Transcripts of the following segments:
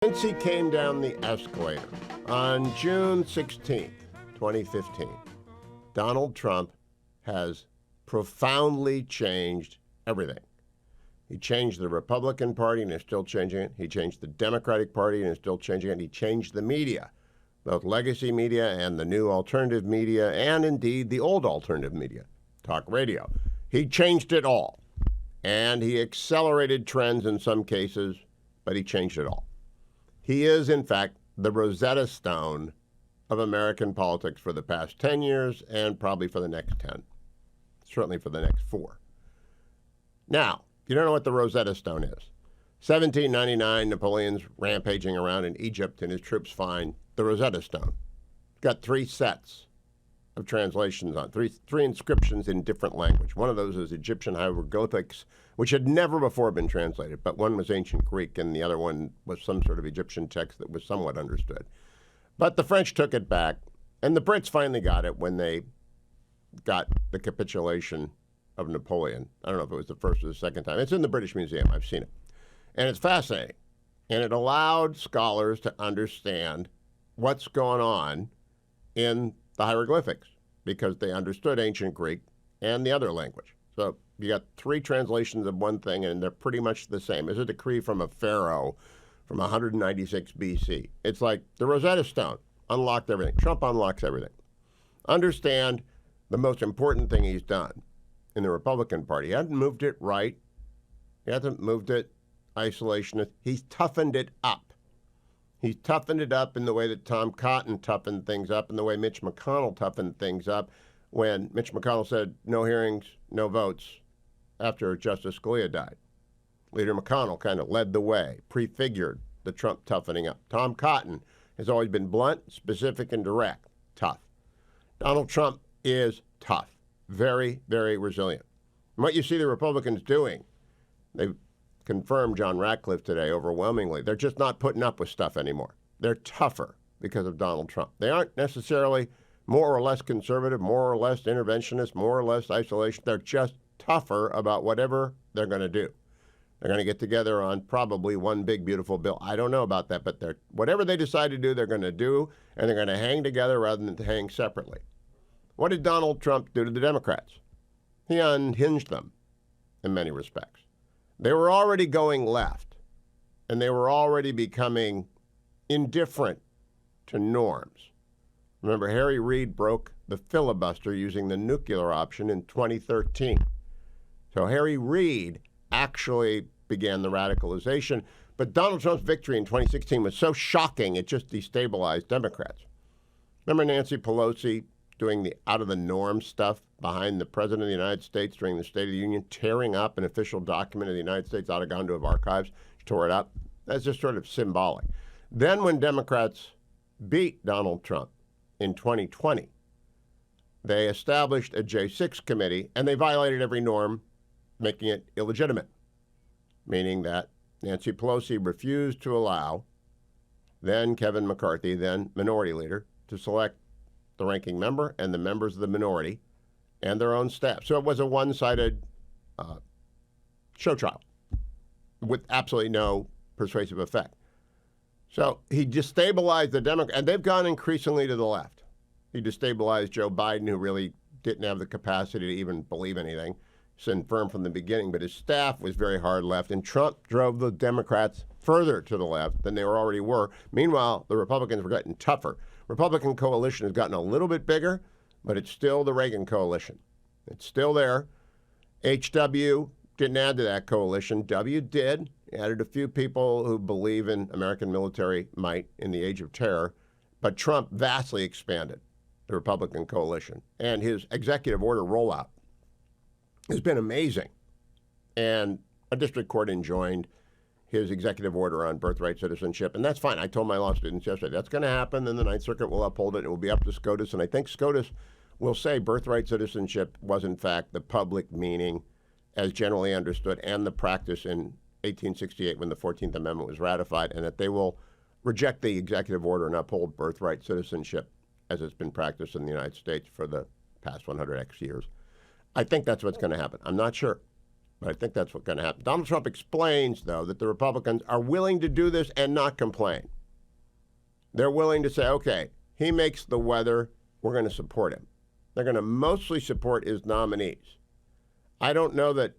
Since he came down the escalator on June 16th, 2015, Donald Trump has profoundly changed everything. He changed the Republican Party and is still changing it. He changed the Democratic Party and is still changing it. He changed the media, both legacy media and the new alternative media, and indeed the old alternative media, talk radio. He changed it all. And he accelerated trends in some cases, but he changed it all. He is, in fact, the Rosetta Stone of American politics for the past 10 years and probably for the next 10, certainly for the next 4. Now, if you don't know what the Rosetta Stone is, 1799, Napoleon's rampaging around in Egypt and his troops find the Rosetta Stone. Got 3 sets of translations on, three inscriptions in different language. One of those is Egyptian hieroglyphics, which had never before been translated, but one was ancient Greek and the other one was some sort of Egyptian text that was somewhat understood. But the French took it back, and the Brits finally got it when they got the capitulation of Napoleon. I don't know if it was the first or the second time. It's in the British Museum. I've seen it. And it's fascinating. And it allowed scholars to understand what's going on in the hieroglyphics because they understood ancient Greek and the other language. So you got 3 translations of one thing, and they're pretty much the same. It's a decree from a pharaoh from 196 BC. It's like the Rosetta Stone unlocked everything. Trump unlocks everything. Understand the most important thing he's done in the Republican Party. He hasn't moved it right. He hasn't moved it isolationist. He's toughened it up. He's toughened it up in the way that Tom Cotton toughened things up, in the way Mitch McConnell toughened things up when Mitch McConnell said no hearings, no votes after Justice Scalia died. Leader McConnell kind of led the way, prefigured the Trump toughening up. Tom Cotton has always been blunt, specific, and direct. Tough. Donald Trump is tough. Very, very resilient. And what you see the Republicans doing, they've confirmed John Ratcliffe today overwhelmingly. They're just not putting up with stuff anymore. They're tougher because of Donald Trump. They aren't necessarily more or less conservative, more or less interventionist, more or less isolation. They're just tougher about whatever they're going to do. They're going to get together on probably one big, beautiful bill. I don't know about that, but whatever they decide to do, they're going to do, and they're going to hang together rather than hang separately. What did Donald Trump do to the Democrats? He unhinged them in many respects. They were already going left, and they were already becoming indifferent to norms. Remember, Harry Reid broke the filibuster using the nuclear option in 2013. So Harry Reid actually began the radicalization, but Donald Trump's victory in 2016 was so shocking it just destabilized Democrats. Remember Nancy Pelosi doing the out-of-the-norm stuff behind the President of the United States during the State of the Union, tearing up an official document of the United States out of gone to of archives, she tore it up. That's just sort of symbolic. Then when Democrats beat Donald Trump in 2020, they established a J6 committee, and they violated every norm, making it illegitimate, meaning that Nancy Pelosi refused to allow then Kevin McCarthy, then minority leader, to select the ranking member and the members of the minority and their own staff. So it was a one-sided show trial with absolutely no persuasive effect. So he destabilized the Democrats, and they've gone increasingly to the left. He destabilized Joe Biden, who really didn't have the capacity to even believe anything. He's infirm from the beginning, but his staff was very hard left, and Trump drove the Democrats further to the left than they already were. Meanwhile, the Republicans were getting tougher. Republican coalition has gotten a little bit bigger, but it's still the Reagan coalition. It's still there. HW didn't add to that coalition. W did. Added a few people who believe in American military might in the age of terror. But Trump vastly expanded the Republican coalition. And his executive order rollout has been amazing. And a district court enjoined his executive order on birthright citizenship, and that's fine. I told my law students yesterday, that's going to happen, then the Ninth Circuit will uphold it. It will be up to SCOTUS, and I think SCOTUS will say birthright citizenship was, in fact, the public meaning as generally understood and the practice in 1868 when the 14th Amendment was ratified, and that they will reject the executive order and uphold birthright citizenship as it's been practiced in the United States for the past 100X years. I think that's what's going to happen. I'm not sure. But I think that's what's going to happen. Donald Trump explains, though, that the Republicans are willing to do this and not complain. They're willing to say, okay, he makes the weather, we're going to support him. They're going to mostly support his nominees. I don't know that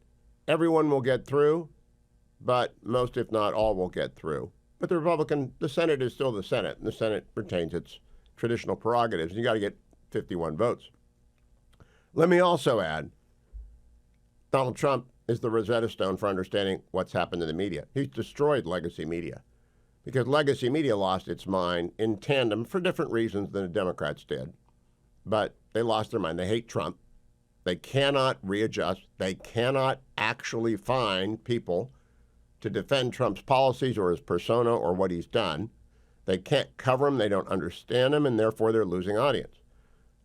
everyone will get through, but most, if not all, will get through. But the Senate is still the Senate, and the Senate retains its traditional prerogatives. You got to get 51 votes. Let me also add, Donald Trump is the Rosetta Stone for understanding what's happened to the media. He's destroyed legacy media because legacy media lost its mind in tandem for different reasons than the Democrats did. But they lost their mind. They hate Trump. They cannot readjust. They cannot actually find people to defend Trump's policies or his persona or what he's done. They can't cover him. They don't understand him, and therefore they're losing audience.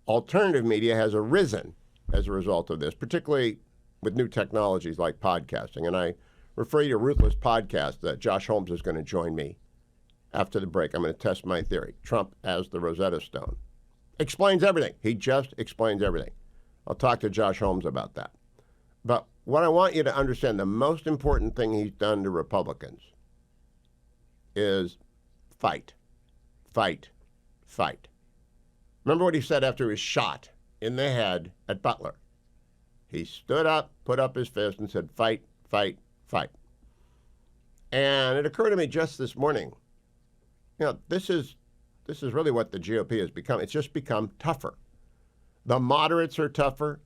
Alternative media has arisen as a result of this, particularly with new technologies like podcasting. And I refer you to Ruthless Podcast that Josh Holmes is going to join me after the break. I'm going to test my theory. Trump as the Rosetta Stone. Explains everything. He just explains everything. I'll talk to Josh Holmes about that. But what I want you to understand, the most important thing he's done to Republicans is fight, fight, fight. Remember what he said after he was shot in the head at Butler? He stood up, put up his fist, and said, fight, fight, fight. And it occurred to me just this morning, this is really what the GOP has become. It's just become tougher. The moderates are tougher.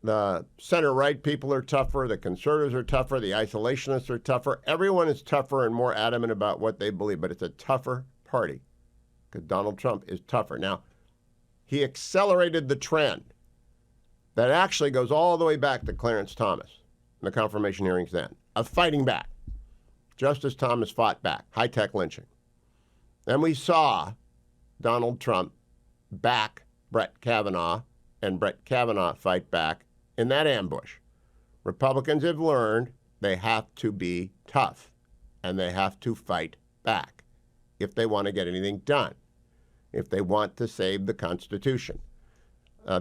The center-right people are tougher. The conservatives are tougher. The isolationists are tougher. Everyone is tougher and more adamant about what they believe, but it's a tougher party because Donald Trump is tougher. Now, he accelerated the trend that actually goes all the way back to Clarence Thomas in the confirmation hearings then, of fighting back. Justice Thomas fought back, high-tech lynching. Then we saw Donald Trump back Brett Kavanaugh, and Brett Kavanaugh fight back in that ambush. Republicans have learned they have to be tough, and they have to fight back if they want to get anything done, if they want to save the Constitution.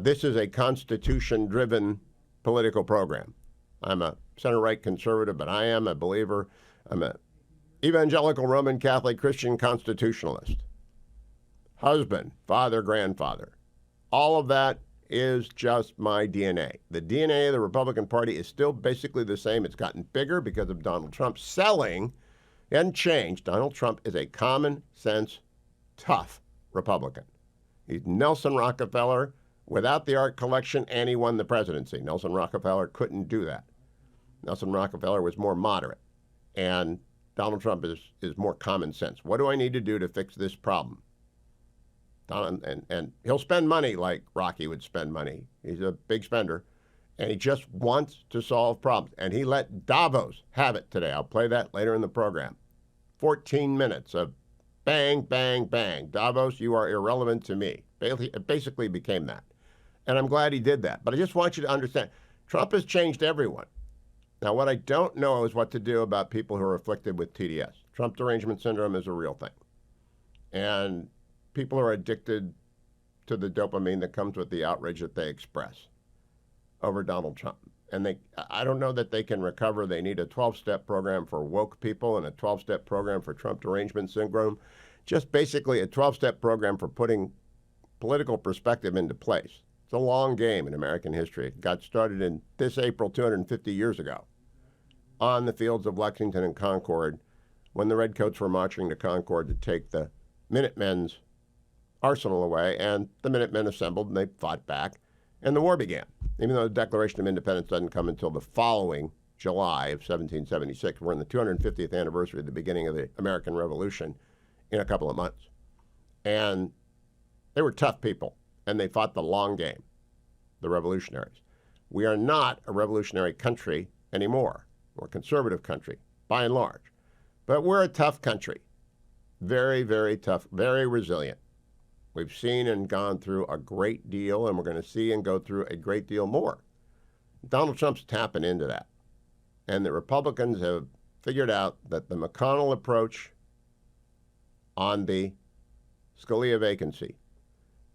This is a Constitution-driven political program. I'm a center-right conservative, but I am a believer. I'm an evangelical Roman Catholic Christian constitutionalist. Husband, father, grandfather. All of that is just my DNA. The DNA of the Republican Party is still basically the same. It's gotten bigger because of Donald Trump selling and changed. Donald Trump is a common sense, tough Republican. He's Nelson Rockefeller without the art collection, and he won the presidency. Nelson Rockefeller couldn't do that. Nelson Rockefeller was more moderate, and Donald Trump is more common sense. What do I need to do to fix this problem? And he'll spend money like Rocky would spend money. He's a big spender, and he just wants to solve problems. And he let Davos have it today. I'll play that later in the program. 14 minutes of bang, bang, bang. Davos, you are irrelevant to me. It basically became that. And I'm glad he did that. But I just want you to understand, Trump has changed everyone. Now, what I don't know is what to do about people who are afflicted with TDS. Trump derangement syndrome is a real thing. And people are addicted to the dopamine that comes with the outrage that they express over Donald Trump. And I don't know that they can recover. They need a 12-step program for woke people and a 12-step program for Trump derangement syndrome. Just basically a 12-step program for putting political perspective into place. It's a long game in American history. It got started in this April 250 years ago on the fields of Lexington and Concord when the Redcoats were marching to Concord to take the Minutemen's arsenal away, and the Minutemen assembled and they fought back, and the war began. Even though the Declaration of Independence doesn't come until the following July of 1776, we're in the 250th anniversary of the beginning of the American Revolution in a couple of months. And they were tough people, and they fought the long game, the revolutionaries. We are not a revolutionary country anymore. We're a conservative country, by and large. But we're a tough country. Very, very tough, very resilient. We've seen and gone through a great deal, and we're going to see and go through a great deal more. Donald Trump's tapping into that. And the Republicans have figured out that the McConnell approach on the Scalia vacancy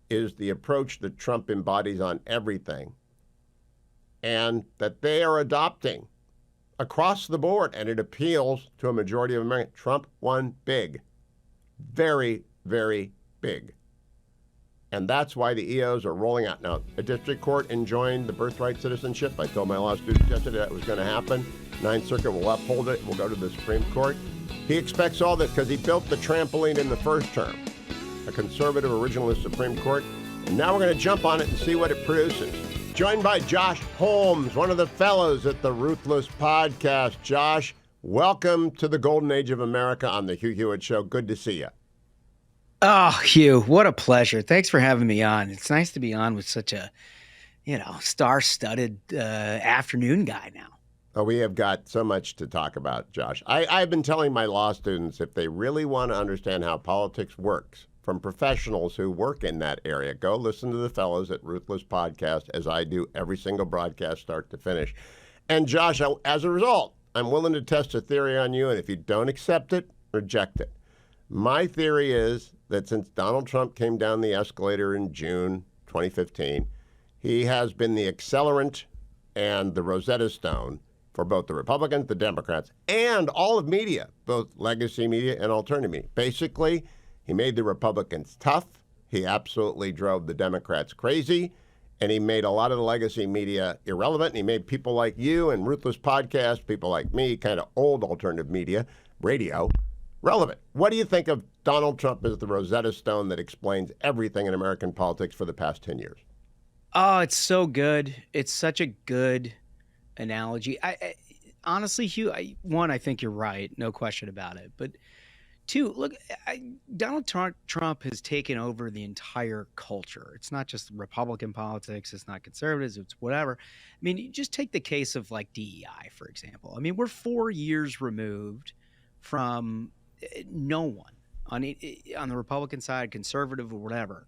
is the approach that Trump embodies on everything, and that they are adopting across the board, and it appeals to a majority of Americans. Trump won big. Very, very big. And that's why the EOs are rolling out. Now, a district court enjoined the birthright citizenship. I told my law students yesterday that was going to happen. Ninth Circuit will uphold it. We'll go to the Supreme Court. He expects all this because he built the trampoline in the first term, a conservative originalist Supreme Court. And now we're going to jump on it and see what it produces. Joined by Josh Holmes, one of the fellows at the Ruthless Podcast. Josh, welcome to the golden age of America on the Hugh Hewitt Show. Good to see you. Oh, Hugh, what a pleasure. Thanks for having me on. It's nice to be on with such a, star-studded afternoon guy now. Oh, we have got so much to talk about, Josh. I've been telling my law students if they really want to understand how politics works from professionals who work in that area, go listen to the fellows at Ruthless Podcast, as I do every single broadcast start to finish. And Josh, as a result, I'm willing to test a theory on you, and if you don't accept it, reject it. My theory is that since Donald Trump came down the escalator in June 2015, he has been the accelerant and the Rosetta Stone for both the Republicans, the Democrats, and all of media, both legacy media and alternative media. Basically, he made the Republicans tough. He absolutely drove the Democrats crazy, and he made a lot of the legacy media irrelevant. And he made people like you and Ruthless Podcast, people like me, kind of old alternative media, radio, relevant. What do you think of Donald Trump as the Rosetta Stone that explains everything in American politics for the past 10 years? Oh, it's so good. It's such a good analogy. I honestly, Hugh, I think you're right. No question about it. But two, look, Donald Trump has taken over the entire culture. It's not just Republican politics. It's not conservatives. It's whatever. I mean, you just take the case of like DEI, for example. I mean, we're 4 years removed from no one on the Republican side, conservative or whatever,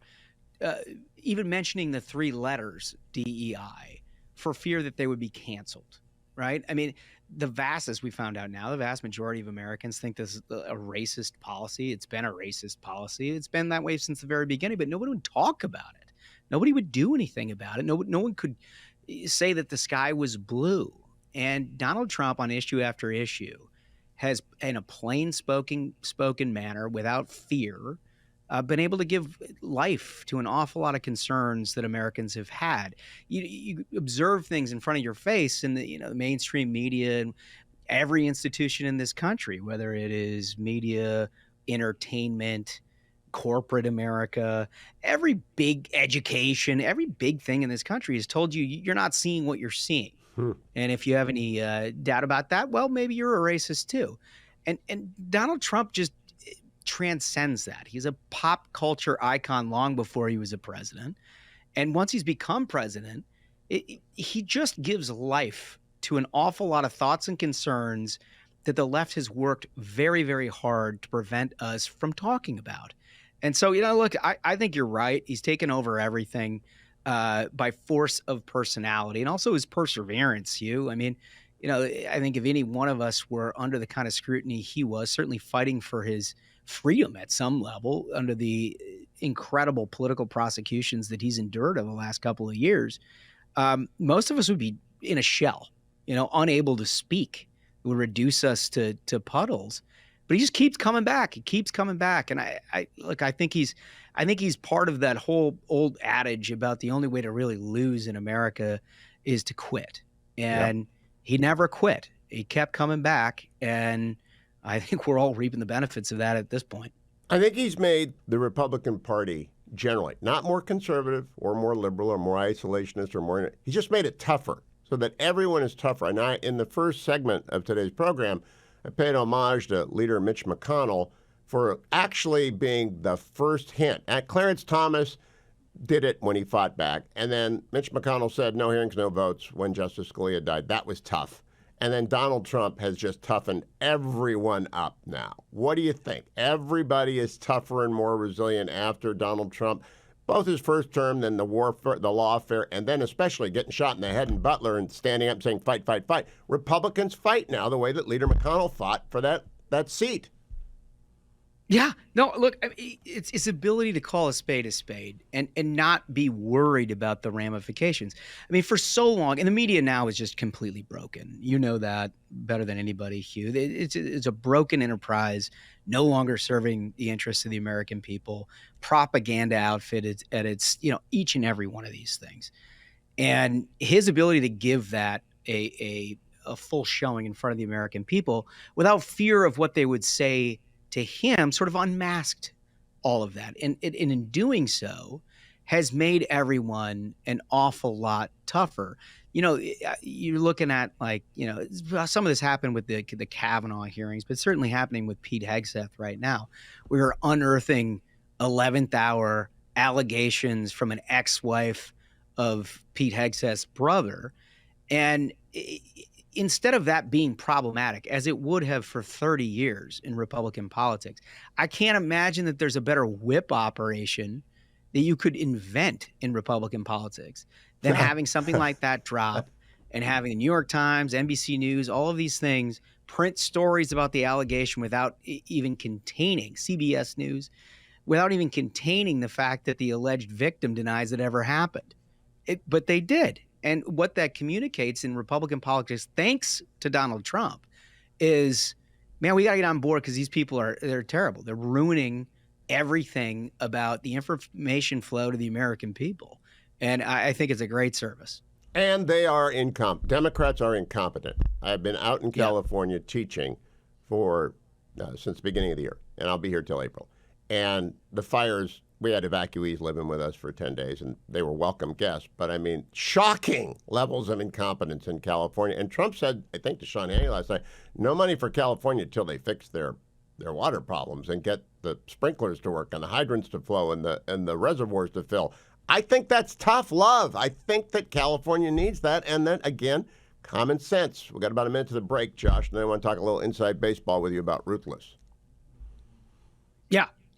even mentioning the 3 letters DEI for fear that they would be canceled, right? I mean, as we found out now, the vast majority of Americans think this is a racist policy. It's been a racist policy. It's been that way since the very beginning, but nobody would talk about it. Nobody would do anything about it. No one could say that the sky was blue. And Donald Trump, on issue after issue, has, in a plain spoken manner, without fear, been able to give life to an awful lot of concerns that Americans have had. You observe things in front of your face in the mainstream media and every institution in this country, whether it is media, entertainment, corporate America, every big education, every big thing in this country has told you you're not seeing what you're seeing. And if you have any doubt about that, well, maybe you're a racist too. And Donald Trump just transcends that. He's a pop culture icon long before he was a president. And once he's become president, he just gives life to an awful lot of thoughts and concerns that the left has worked very, very hard to prevent us from talking about. And so, look, I think you're right. He's taken over everything by force of personality and also his perseverance, Hugh. I mean, I think if any one of us were under the kind of scrutiny he was, certainly fighting for his freedom at some level under the incredible political prosecutions that he's endured over the last couple of years, most of us would be in a shell, unable to speak. It would reduce us to puddles. But he just keeps coming back. He keeps coming back. And I think he's part of that whole old adage about the only way to really lose in America is to quit. And he never quit. He kept coming back. And I think we're all reaping the benefits of that at this point. I think he's made the Republican Party generally not more conservative or more liberal or more isolationist or more. He's just made it tougher so that everyone is tougher. And in the first segment of today's program, I paid homage to leader Mitch McConnell for actually being the first hint. Clarence Thomas did it when he fought back. And then Mitch McConnell said, no hearings, no votes when Justice Scalia died. That was tough. And then Donald Trump has just toughened everyone up now. What do you think? Everybody is tougher and more resilient after Donald Trump, both his first term, then the lawfare, and then especially getting shot in the head in Butler and standing up and saying, fight, fight, fight. Republicans fight now the way that Leader McConnell fought for that seat. Yeah, no, look, I mean, it's his ability to call a spade and not be worried about the ramifications. I mean, for so long, and the media now is just completely broken. You know that better than anybody, Hugh. It's a broken enterprise, no longer serving the interests of the American people. Propaganda outfit at its, each and every one of these things, and his ability to give that a full showing in front of the American people without fear of what they would say to him sort of unmasked all of that. And in doing so, has made everyone an awful lot tougher. You're looking at some of this happened with the Kavanaugh hearings, but certainly happening with Pete Hegseth right now. We're unearthing 11th hour allegations from an ex-wife of Pete Hegseth's brother. And instead of that being problematic, as it would have for 30 years in Republican politics, I can't imagine that there's a better whip operation that you could invent in Republican politics than having something like that drop and having the New York Times, NBC News, all of these things print stories about the allegation without even containing CBS News, without even containing the fact that the alleged victim denies it ever happened. But they did. And what that communicates in Republican politics, thanks to Donald Trump, is, man, we got to get on board because these people they're terrible. They're ruining everything about the information flow to the American people. And I think it's a great service. And they are incompetent. Democrats are incompetent. I've been out in California teaching for since the beginning of the year, and I'll be here till April. And the fires, we had evacuees living with us for 10 days, and they were welcome guests. But, I mean, shocking levels of incompetence in California. And Trump said, I think to Sean Hannity last night, no money for California until they fix their water problems and get the sprinklers to work and the hydrants to flow and the reservoirs to fill. I think that's tough love. I think that California needs that. And then, again, common sense. We've got about a minute to the break, Josh, and then I want to talk a little inside baseball with you about Ruthless.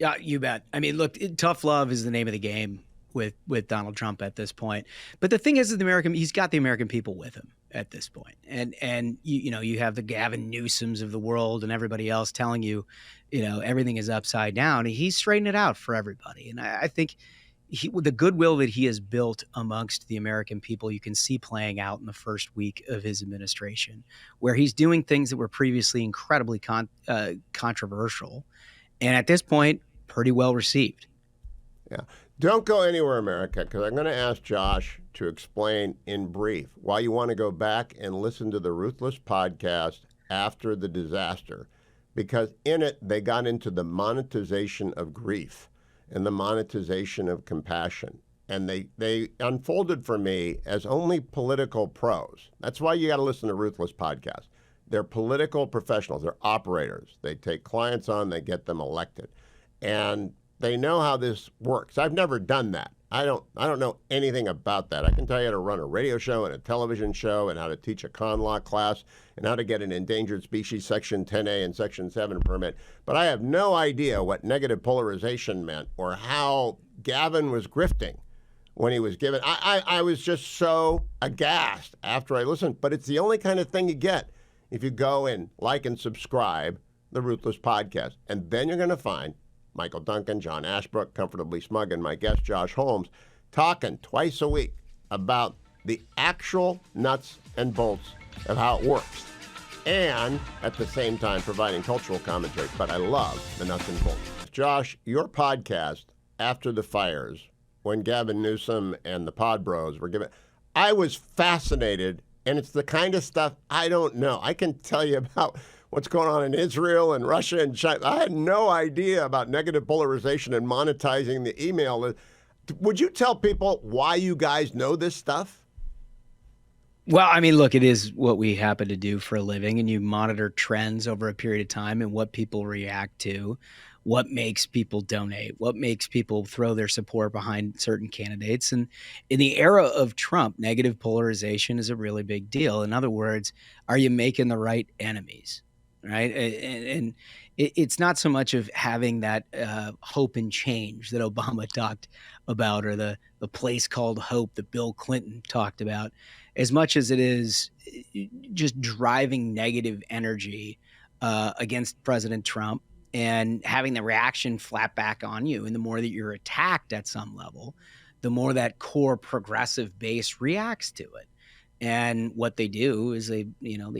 Yeah, you bet. I mean, look, tough love is the name of the game with Donald Trump at this point. But the thing is, he's got the American people with him at this point. And you have the Gavin Newsoms of the world and everybody else telling you, everything is upside down. He's straightening it out for everybody. And I think the goodwill that he has built amongst the American people, you can see playing out in the first week of his administration, where he's doing things that were previously incredibly controversial. And at this point, pretty well received. Yeah. Don't go anywhere, America, because I'm going to ask Josh to explain in brief why you want to go back and listen to the Ruthless podcast after the disaster, because in it, they got into the monetization of grief and the monetization of compassion. And they unfolded for me as only political pros. That's why you got to listen to Ruthless podcast. They're political professionals. They're operators. They take clients on. They get them elected. And they know how this works. I've never done that. I don't know anything about that. I can tell you how to run a radio show and a television show and how to teach a con law class and how to get an endangered species Section 10A and Section 7 permit. But I have no idea what negative polarization meant or how Gavin was grifting when he was given. I was just so aghast after I listened. But it's the only kind of thing you get if you go and like and subscribe the Ruthless podcast. And then you're going to find Michael Duncan, John Ashbrook, Comfortably Smug, and my guest, Josh Holmes, talking twice a week about the actual nuts and bolts of how it works. And at the same time, providing cultural commentary. But I love the nuts and bolts. Josh, your podcast, After the Fires, when Gavin Newsom and the Pod Bros were given, I was fascinated. And it's the kind of stuff I don't know. I can tell you about what's going on in Israel and Russia and China. I had no idea about negative polarization and monetizing the email. Would you tell people why you guys know this stuff? Well, I mean, look, it is what we happen to do for a living, and you monitor trends over a period of time and what people react to, what makes people donate, what makes people throw their support behind certain candidates. And in the era of Trump, negative polarization is a really big deal. In other words, are you making the right enemies? Right. And it's not so much of having that hope and change that Obama talked about, or the place called hope that Bill Clinton talked about, as much as it is just driving negative energy against President Trump and having the reaction flat back on you. And the more that you're attacked at some level, the more that core progressive base reacts to it. And what they do is they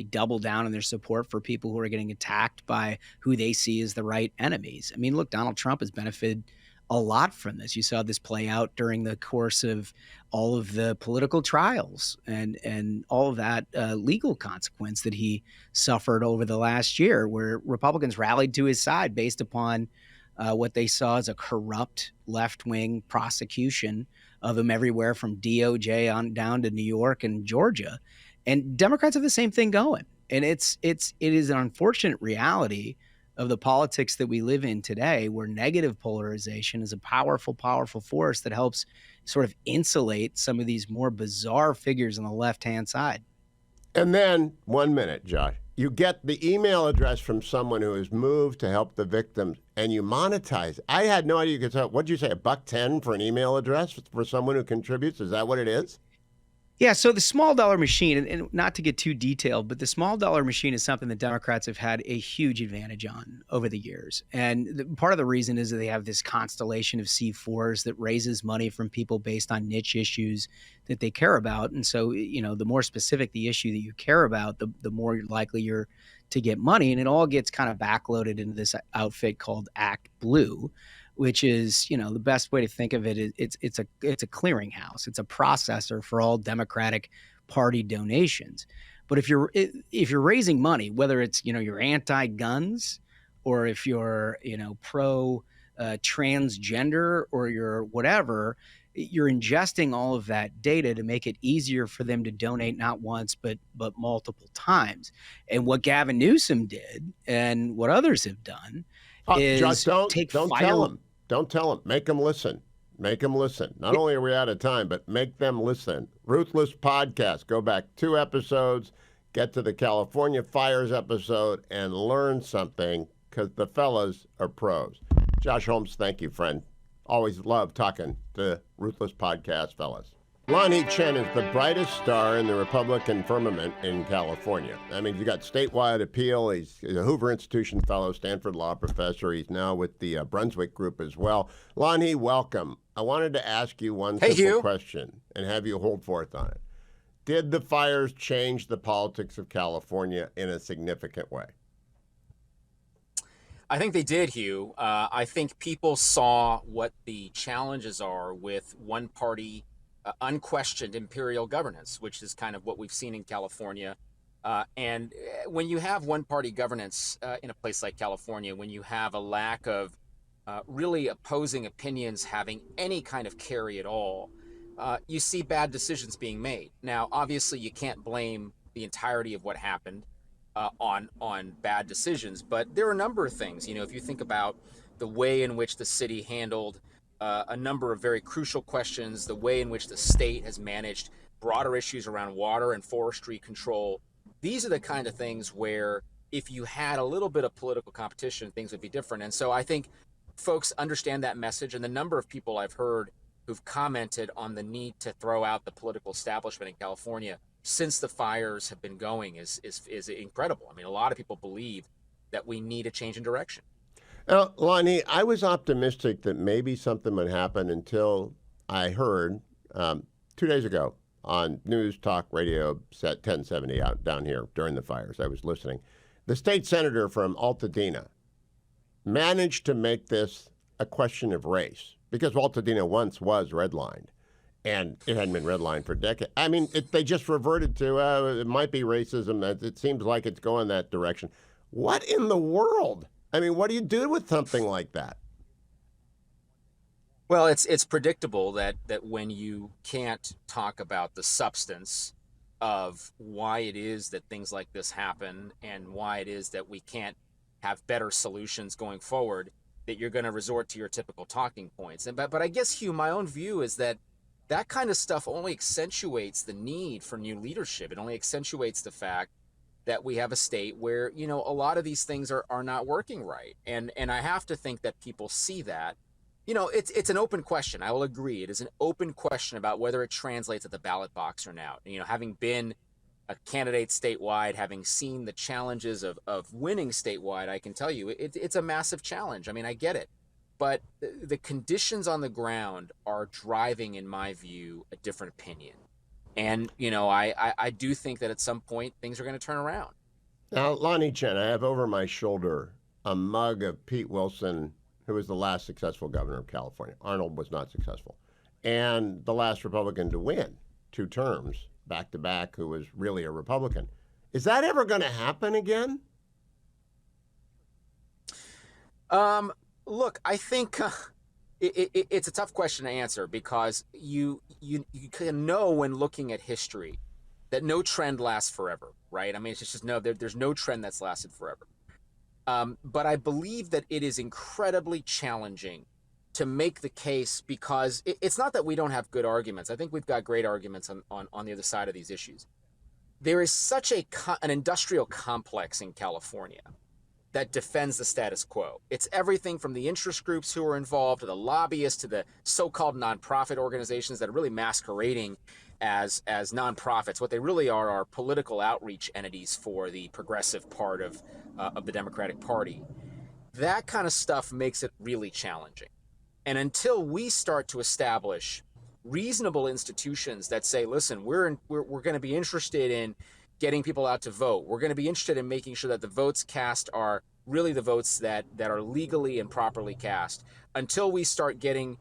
double down on their support for people who are getting attacked by who they see as the right enemies. I mean, look, Donald Trump has benefited a lot from this. You saw this play out during the course of all of the political trials and all of that legal consequence that he suffered over the last year, where Republicans rallied to his side based upon what they saw as a corrupt left-wing prosecution of him everywhere from DOJ on down to New York and Georgia. And Democrats have the same thing going. And it is an unfortunate reality of the politics that we live in today, where negative polarization is a powerful, powerful force that helps sort of insulate some of these more bizarre figures on the left-hand side. And then, 1 minute, Josh, you get the email address from someone who has moved to help the victims, and you monetize. I had no idea you could sell. What'd you say, $1.10 for an email address for someone who contributes? Is that what it is? Yeah, so the small dollar machine, and not to get too detailed, but the small dollar machine is something that Democrats have had a huge advantage on over the years. And part of the reason is that they have this constellation of C4s that raises money from people based on niche issues that they care about. And so, the more specific the issue that you care about, the more likely you're to get money. And it all gets kind of backloaded into this outfit called Act Blue, which is, the best way to think of it is it's a clearinghouse. It's a processor for all Democratic Party donations. But if you're raising money, whether it's, you're anti-guns or if you're, pro transgender or you're whatever, you're ingesting all of that data to make it easier for them to donate not once, but multiple times. And what Gavin Newsom did and what others have done is Josh, don't tell them. Don't tell them. Make them listen. Make them listen. Not only are we out of time, but make them listen. Ruthless Podcast. Go back 2 episodes, get to the California fires episode, and learn something, because the fellas are pros. Josh Holmes, thank you, friend. Always love talking to Ruthless Podcast fellas. Lonnie Chen is the brightest star in the Republican firmament in California. I mean, he's got statewide appeal. He's a Hoover Institution fellow, Stanford Law professor. He's now with the Brunswick Group as well. Lonnie, welcome. I wanted to ask you one simple question and have you hold forth on it. Did the fires change the politics of California in a significant way? I think they did, Hugh. I think people saw what the challenges are with one-party unquestioned imperial governance, which is kind of what we've seen in California. And when you have one-party governance in a place like California, when you have a lack of really opposing opinions having any kind of carry at all, you see bad decisions being made. Now, obviously, you can't blame the entirety of what happened on bad decisions, but there are a number of things. If you think about the way in which the city handled a number of very crucial questions, the way in which the state has managed broader issues around water and forestry control. These are the kind of things where if you had a little bit of political competition, things would be different. And so I think folks understand that message, and the number of people I've heard who've commented on the need to throw out the political establishment in California since the fires have been going is incredible. I mean, a lot of people believe that we need a change in direction. Lonnie, I was optimistic that maybe something would happen until I heard 2 days ago on News Talk Radio set 1070 out down here during the fires. I was listening. The state senator from Altadena managed to make this a question of race, because Altadena once was redlined, and it hadn't been redlined for decades. I mean, they just reverted to it might be racism. It seems like it's going that direction. What in the world? I mean, what do you do with something like that? Well, it's predictable that when you can't talk about the substance of why it is that things like this happen and why it is that we can't have better solutions going forward, that you're going to resort to your typical talking points. But I guess, Hugh, my own view is that kind of stuff only accentuates the need for new leadership. It only accentuates the fact that we have a state where, a lot of these things are not working right. And I have to think that people see that. It's an open question. I will agree. It is an open question about whether it translates at the ballot box or not. Having been a candidate statewide, having seen the challenges of winning statewide, I can tell you it's a massive challenge. I mean, I get it. But the conditions on the ground are driving, in my view, a different opinion. And, I do think that at some point things are going to turn around. Now, Lonnie Chen, I have over my shoulder a mug of Pete Wilson, who was the last successful governor of California. Arnold was not successful. And the last Republican to win 2 terms back to back, who was really a Republican. Is that ever going to happen again? Look, I think it's a tough question to answer because you can know when looking at history that no trend lasts forever, right? I mean, it's just there's no trend that's lasted forever. But I believe that it is incredibly challenging to make the case because it's not that we don't have good arguments. I think we've got great arguments on the other side of these issues. There is such an industrial complex in California that defends the status quo. It's everything from the interest groups who are involved to the lobbyists to the so-called nonprofit organizations that are really masquerading as nonprofits. What they really are political outreach entities for the progressive part of the Democratic Party. That kind of stuff makes it really challenging. And until we start to establish reasonable institutions that say, listen, we're going to be interested in getting people out to vote. We're going to be interested in making sure that the votes cast are really the votes that are legally and properly cast. Until we start getting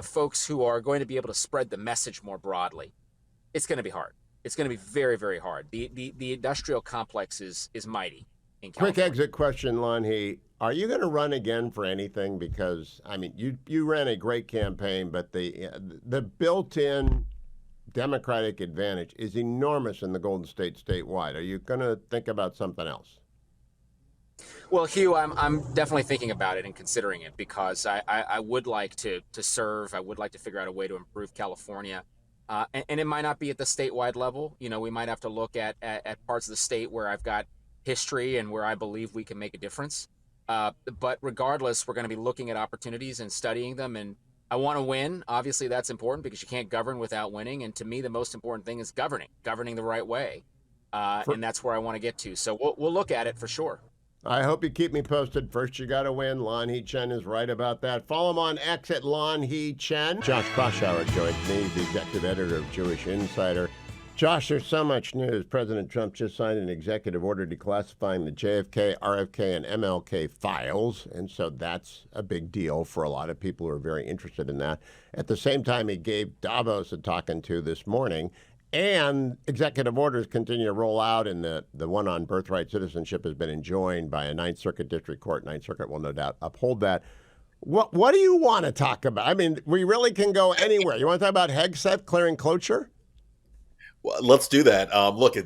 folks who are going to be able to spread the message more broadly, it's going to be hard. It's going to be very, very hard. The industrial complex is mighty in California. Quick exit question, Lonnie. Are you going to run again for anything? Because, I mean, you ran a great campaign, but the built-in Democratic advantage is enormous in the Golden State statewide. Are you going to think about something else? Well, Hugh, I'm definitely thinking about it and considering it because I would like to serve. I would like to figure out a way to improve California. And it might not be at the statewide level. We might have to look at parts of the state where I've got history and where I believe we can make a difference. But regardless, we're going to be looking at opportunities and studying them. And I want to win. Obviously, that's important because you can't govern without winning. And to me, the most important thing is governing the right way. And that's where I want to get to. So we'll look at it for sure. I hope you keep me posted. First, you got to win. Lonnie Chen is right about that. Follow him on X at Lonnie Chen. Josh Kraushaar joins me, the executive editor of Jewish Insider. Josh, there's so much news. President Trump just signed an executive order declassifying the JFK, RFK, and MLK files, and so that's a big deal for a lot of people who are very interested in that. At the same time, he gave Davos a talking to this morning, and executive orders continue to roll out, and the one on birthright citizenship has been enjoined by a Ninth Circuit District Court. Ninth Circuit will no doubt uphold that. What do you want to talk about? I mean, we really can go anywhere. You want to talk about Hegseth clearing cloture? Well, let's do that. Look,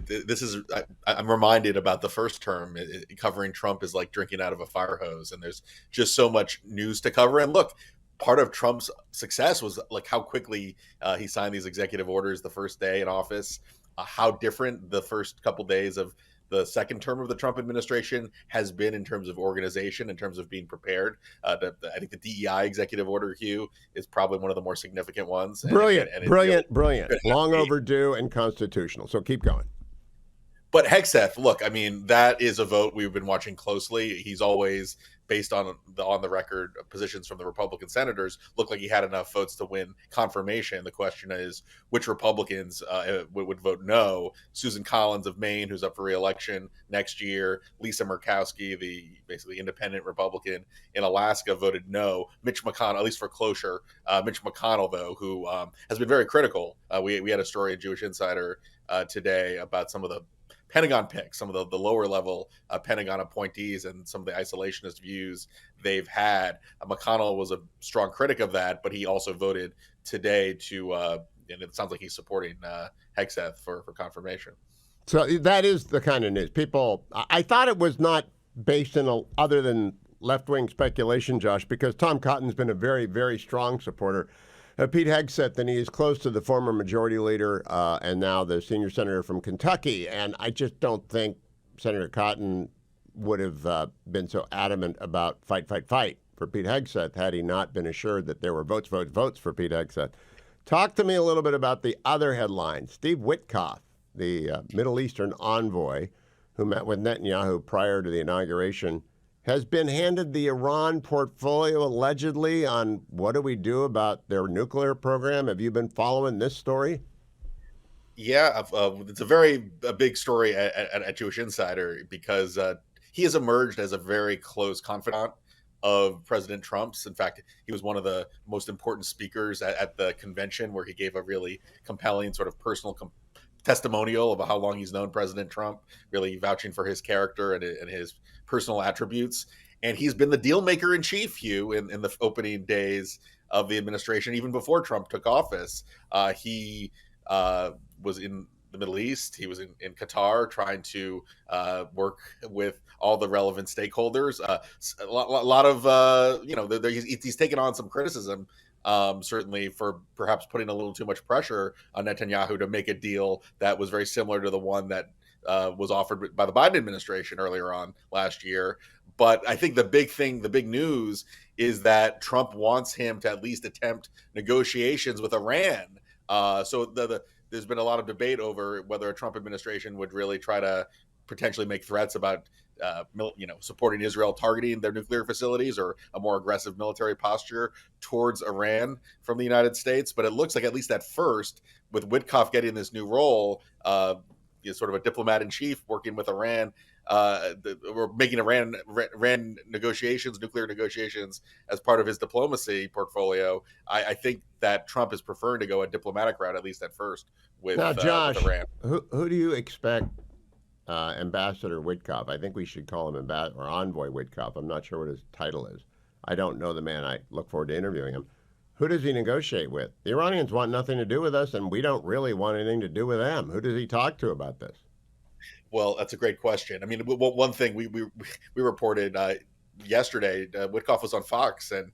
I'm reminded about the first term. Covering Trump is like drinking out of a fire hose, and there's just so much news to cover. And look, part of Trump's success was like how quickly he signed these executive orders the first day in office, how different the first couple days of the second term of the Trump administration has been in terms of organization, in terms of being prepared. I think the DEI executive order, Hugh, is probably one of the more significant ones. Brilliant. Long overdue and constitutional. So keep going. But Hegseth, look, I mean, that is a vote we've been watching closely. He's always, based on the record positions from the Republican senators, looked like he had enough votes to win confirmation. The question is, which Republicans would vote no? Susan Collins of Maine, who's up for re-election next year. Lisa Murkowski, the basically independent Republican in Alaska, voted no. Mitch McConnell, at least for closure. Mitch McConnell, though, who has been very critical. We had a story in Jewish Insider today about some of the Pentagon picks, some of the lower level Pentagon appointees and some of the isolationist views they've had. McConnell was a strong critic of that, but he also voted today to, and it sounds like he's supporting Hegseth for confirmation. So that is the kind of news. I thought it was not based in other than left-wing speculation, Josh, because Tom Cotton's been a very, very strong supporter Pete Hegseth, and he is close to the former majority leader and now the senior senator from Kentucky. And I just don't think Senator Cotton would have been so adamant about fight for Pete Hegseth had he not been assured that there were votes for Pete Hegseth. Talk to me a little bit about the other headline. Steve Witkoff, the Middle Eastern envoy who met with Netanyahu prior to the inauguration, has been handed the Iran portfolio allegedly on what do we do about their nuclear program. Have you been following this story? Yeah, it's a big story at Jewish Insider because he has emerged as a very close confidant of President Trump's. In fact, he was one of the most important speakers at the convention where he gave a really compelling sort of personal testimonial of how long he's known President Trump, really vouching for his character and his personal attributes. And he's been the deal maker in chief, Hugh, in the opening days of the administration, even before Trump took office. He was in the Middle East. He was in Qatar trying to work with all the relevant stakeholders. A lot of, he's taken on some criticism, certainly for perhaps putting a little too much pressure on Netanyahu to make a deal that was very similar to the one that was offered by the Biden administration earlier on last year. But I think the big news is that Trump wants him to at least attempt negotiations with Iran. So there's been a lot of debate over whether a Trump administration would really try to potentially make threats about, supporting Israel targeting their nuclear facilities or a more aggressive military posture towards Iran from the United States. But it looks like, at least at first, with Witkoff getting this new role, sort of a diplomat in chief working with Iran, we're making Iran negotiations, nuclear negotiations, as part of his diplomacy portfolio. I think that Trump is preferring to go a diplomatic route, at least at first, with Josh, with Iran. Who do you expect Ambassador Witkoff? I think we should call him Ambassador or Envoy Witkoff. I'm not sure what his title is. I don't know the man. I look forward to interviewing him. Who does he negotiate with? The Iranians want nothing to do with us, and we don't really want anything to do with them. Who does he talk to about this? Well, that's a great question. I mean, one thing we reported yesterday, Witkoff was on Fox, and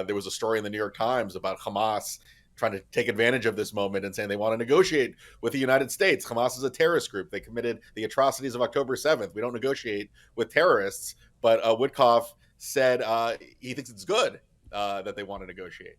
there was a story in the New York Times about Hamas trying to take advantage of this moment and saying they want to negotiate with the United States. Hamas is a terrorist group. They committed the atrocities of October 7th. We don't negotiate with terrorists. But Witkoff said he thinks it's good that they want to negotiate.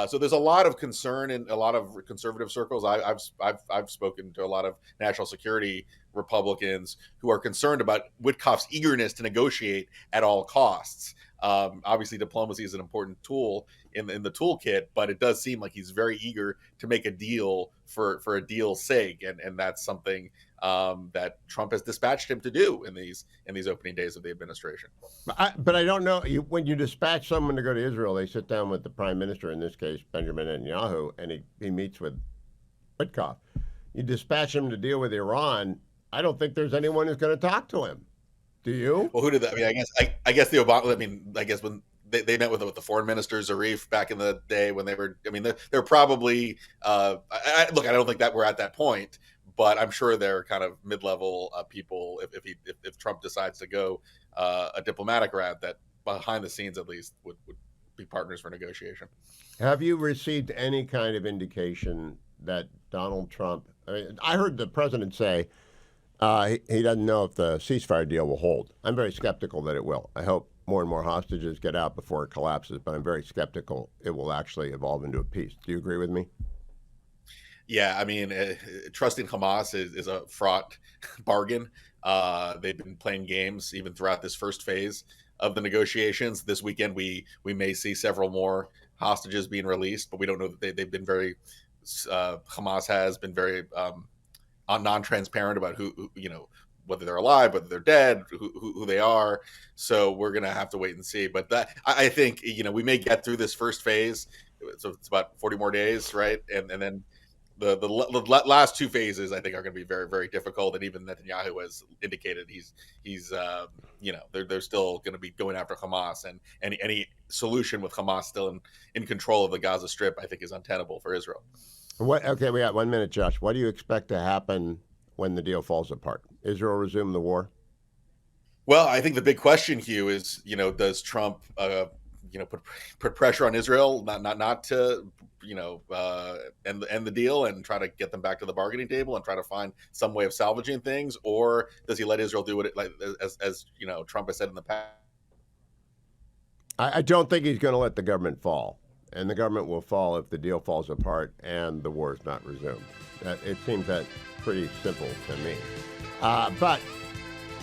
So there's a lot of concern in a lot of conservative circles. I've spoken to a lot of national security Republicans who are concerned about Witkoff's eagerness to negotiate at all costs. Obviously, diplomacy is an important tool in the toolkit, but it does seem like he's very eager to make a deal for a deal's sake, and that's something that Trump has dispatched him to do in these opening days of the administration. But I don't know. When you dispatch someone to go to Israel, they sit down with the prime minister, in this case Benjamin Netanyahu, and he meets with Witkoff. You dispatch him to deal with Iran. I don't think there's anyone who's going to talk to him. Do you? Well, who did that? I mean, I guess the Obama. I mean, I guess when they met with the foreign minister Zarif back in the day when they were. I mean, they're probably. Look, I don't think that we're at that point, but I'm sure they're kind of mid-level people. If Trump decides to go a diplomatic route, that behind the scenes at least would be partners for negotiation. Have you received any kind of indication that Donald Trump? I heard the president say. He doesn't know if the ceasefire deal will hold. I'm very skeptical that it will. I hope more and more hostages get out before it collapses, but I'm very skeptical it will actually evolve into a peace. Do you agree with me? Yeah, I mean, trusting Hamas is a fraught bargain. They've been playing games even throughout this first phase of the negotiations. This weekend, we may see several more hostages being released, but we don't know that they've been very. Hamas has been very. Non-transparent about who whether they're alive, whether they're dead, who they are. So we're gonna have to wait and see. But that I think we may get through this first phase. So it's about 40 more days, right? And then the last two phases I think are going to be very, very difficult. And even Netanyahu has indicated he's they're still going to be going after Hamas, and any solution with Hamas still in control of the Gaza Strip I think is untenable for Israel. Okay, we got 1 minute, Josh. What do you expect to happen when the deal falls apart? Israel resume the war? Well, I think the big question, Hugh, is does Trump put pressure on Israel not to end the deal and try to get them back to the bargaining table and try to find some way of salvaging things, or does he let Israel do it as Trump has said in the past? I don't think he's going to let the government fall. and the government will fall if the deal falls apart and the war is not resumed. It seems that pretty simple to me. But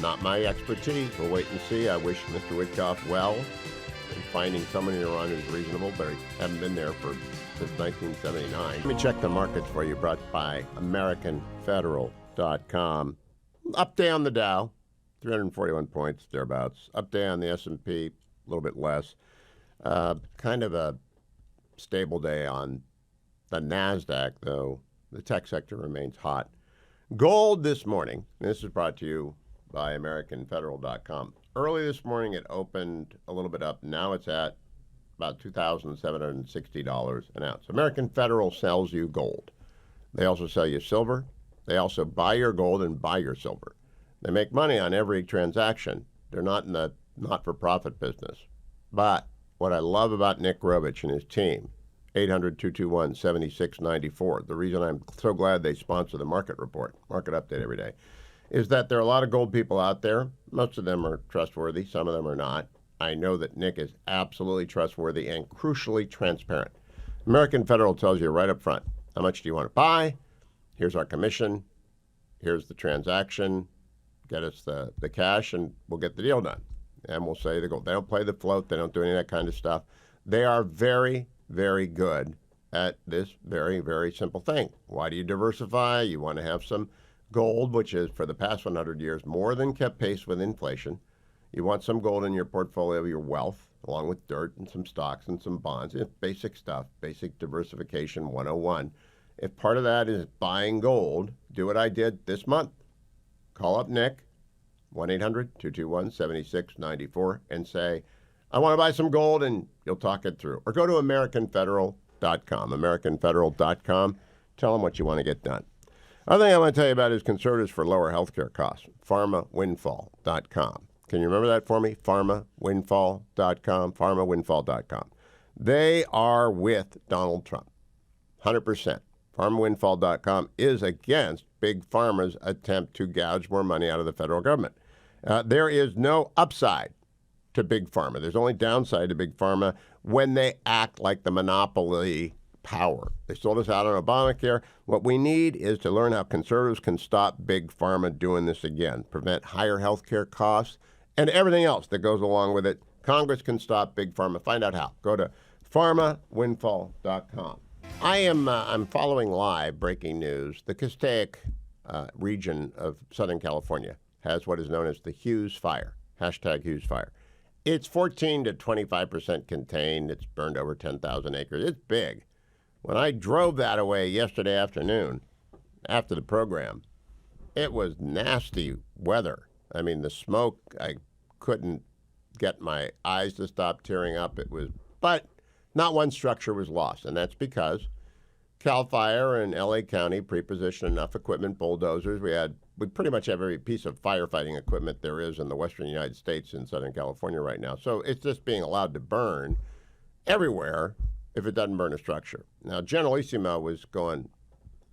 not my expertise. We'll wait and see. I wish Mr. Witkoff well in finding someone in Iran who's reasonable, but he hasn't been there since 1979. Let me check the markets for you, brought by AmericanFederal.com. Up day on the Dow, 341 points, thereabouts. Up day on the S&P, a little bit less. Kind of a stable day on the NASDAQ, though the tech sector remains hot. Gold this morning, this is brought to you by AmericanFederal.com. Early this morning, it opened a little bit up. Now it's at about $2,760 an ounce. American Federal sells you gold. They also sell you silver. They also buy your gold and buy your silver. They make money on every transaction. They're not in the not-for-profit business. But what I love about Nick Rovich and his team, 800-221-7694, the reason I'm so glad they sponsor the market report, market update every day, is that there are a lot of gold people out there. Most of them are trustworthy. Some of them are not. I know that Nick is absolutely trustworthy and crucially transparent. American Federal tells you right up front, how much do you want to buy? Here's our commission. Here's the transaction. Get us the cash and we'll get the deal done. And we'll say they don't play the float. They don't do any of that kind of stuff. They are very, very good at this very, very simple thing. Why do you diversify? You want to have some gold, which is for the past 100 years more than kept pace with inflation. You want some gold in your portfolio, your wealth, along with dirt and some stocks and some bonds. It's basic stuff, basic diversification 101. If part of that is buying gold, do what I did this month. Call up Nick, 1-800-221-7694, and say, I want to buy some gold, and you'll talk it through. Or go to AmericanFederal.com, AmericanFederal.com. Tell them what you want to get done. Other thing I want to tell you about is conservatives for lower health care costs, PharmaWindfall.com. Can you remember that for me? PharmaWindfall.com, PharmaWindfall.com. They are with Donald Trump, 100%. PharmaWindfall.com is against Big Pharma's attempt to gouge more money out of the federal government. There is no upside to Big Pharma. There's only downside to Big Pharma when they act like the monopoly power. They sold us out on Obamacare. What we need is to learn how conservatives can stop Big Pharma doing this again, prevent higher health care costs, and everything else that goes along with it. Congress can stop Big Pharma. Find out how. Go to PharmaWindfall.com. I'm following live breaking news. The Castaic region of Southern California has what is known as the Hughes Fire, hashtag Hughes Fire. It's 14 to 25% contained. It's burned over 10,000 acres. It's big. When I drove that away yesterday afternoon after the program, it was nasty weather. I mean, the smoke, I couldn't get my eyes to stop tearing up. But not one structure was lost, and that's because CAL FIRE and LA County pre-positioned enough equipment, bulldozers. We pretty much have every piece of firefighting equipment there is in the western United States in Southern California right now. So it's just being allowed to burn everywhere if it doesn't burn a structure. Now, Generalissimo was going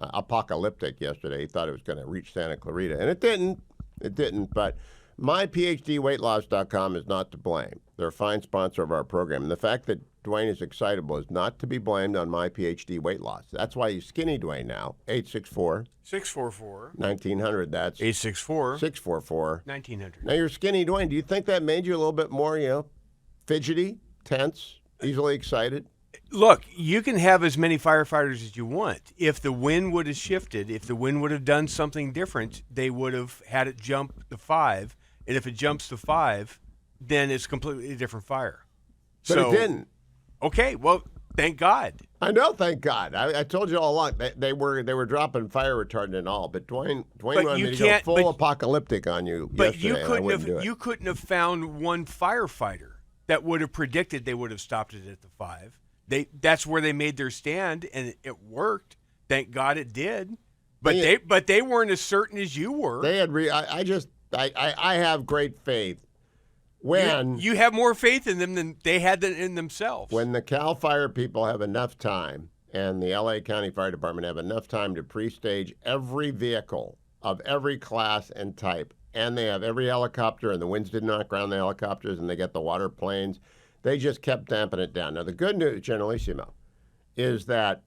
apocalyptic yesterday. He thought it was going to reach Santa Clarita, and it didn't. It didn't, but MyPhDWeightLoss.com is not to blame. They're a fine sponsor of our program. And the fact that Dwayne is excitable is not to be blamed on My PhD Weight Loss. That's why he's skinny Dwayne now. 864-644-1900. That's 864-644-1900. Now you're skinny Dwayne. Do you think that made you a little bit more, fidgety, tense, easily excited? Look, you can have as many firefighters as you want. If the wind would have shifted, if the wind would have done something different, they would have had it jump to 5. And if it jumps to 5, then it's completely different fire. But it didn't. Okay, well, thank God. I know, thank God. I told you all along they were dropping fire retardant and all, but Dwayne wanted me to go full apocalyptic on you. But yesterday, you couldn't have found one firefighter that would have predicted they would have stopped it at the 5. That's where they made their stand, and it worked. Thank God it did. But they weren't as certain as you were. They had. I have great faith. When you have more faith in them than they had in themselves. When the CAL FIRE people have enough time and the LA County Fire Department have enough time to pre-stage every vehicle of every class and type, and they have every helicopter, and the winds did not ground the helicopters, and they get the water planes, They just kept damping it down. Now, the good news, Generalissimo, is that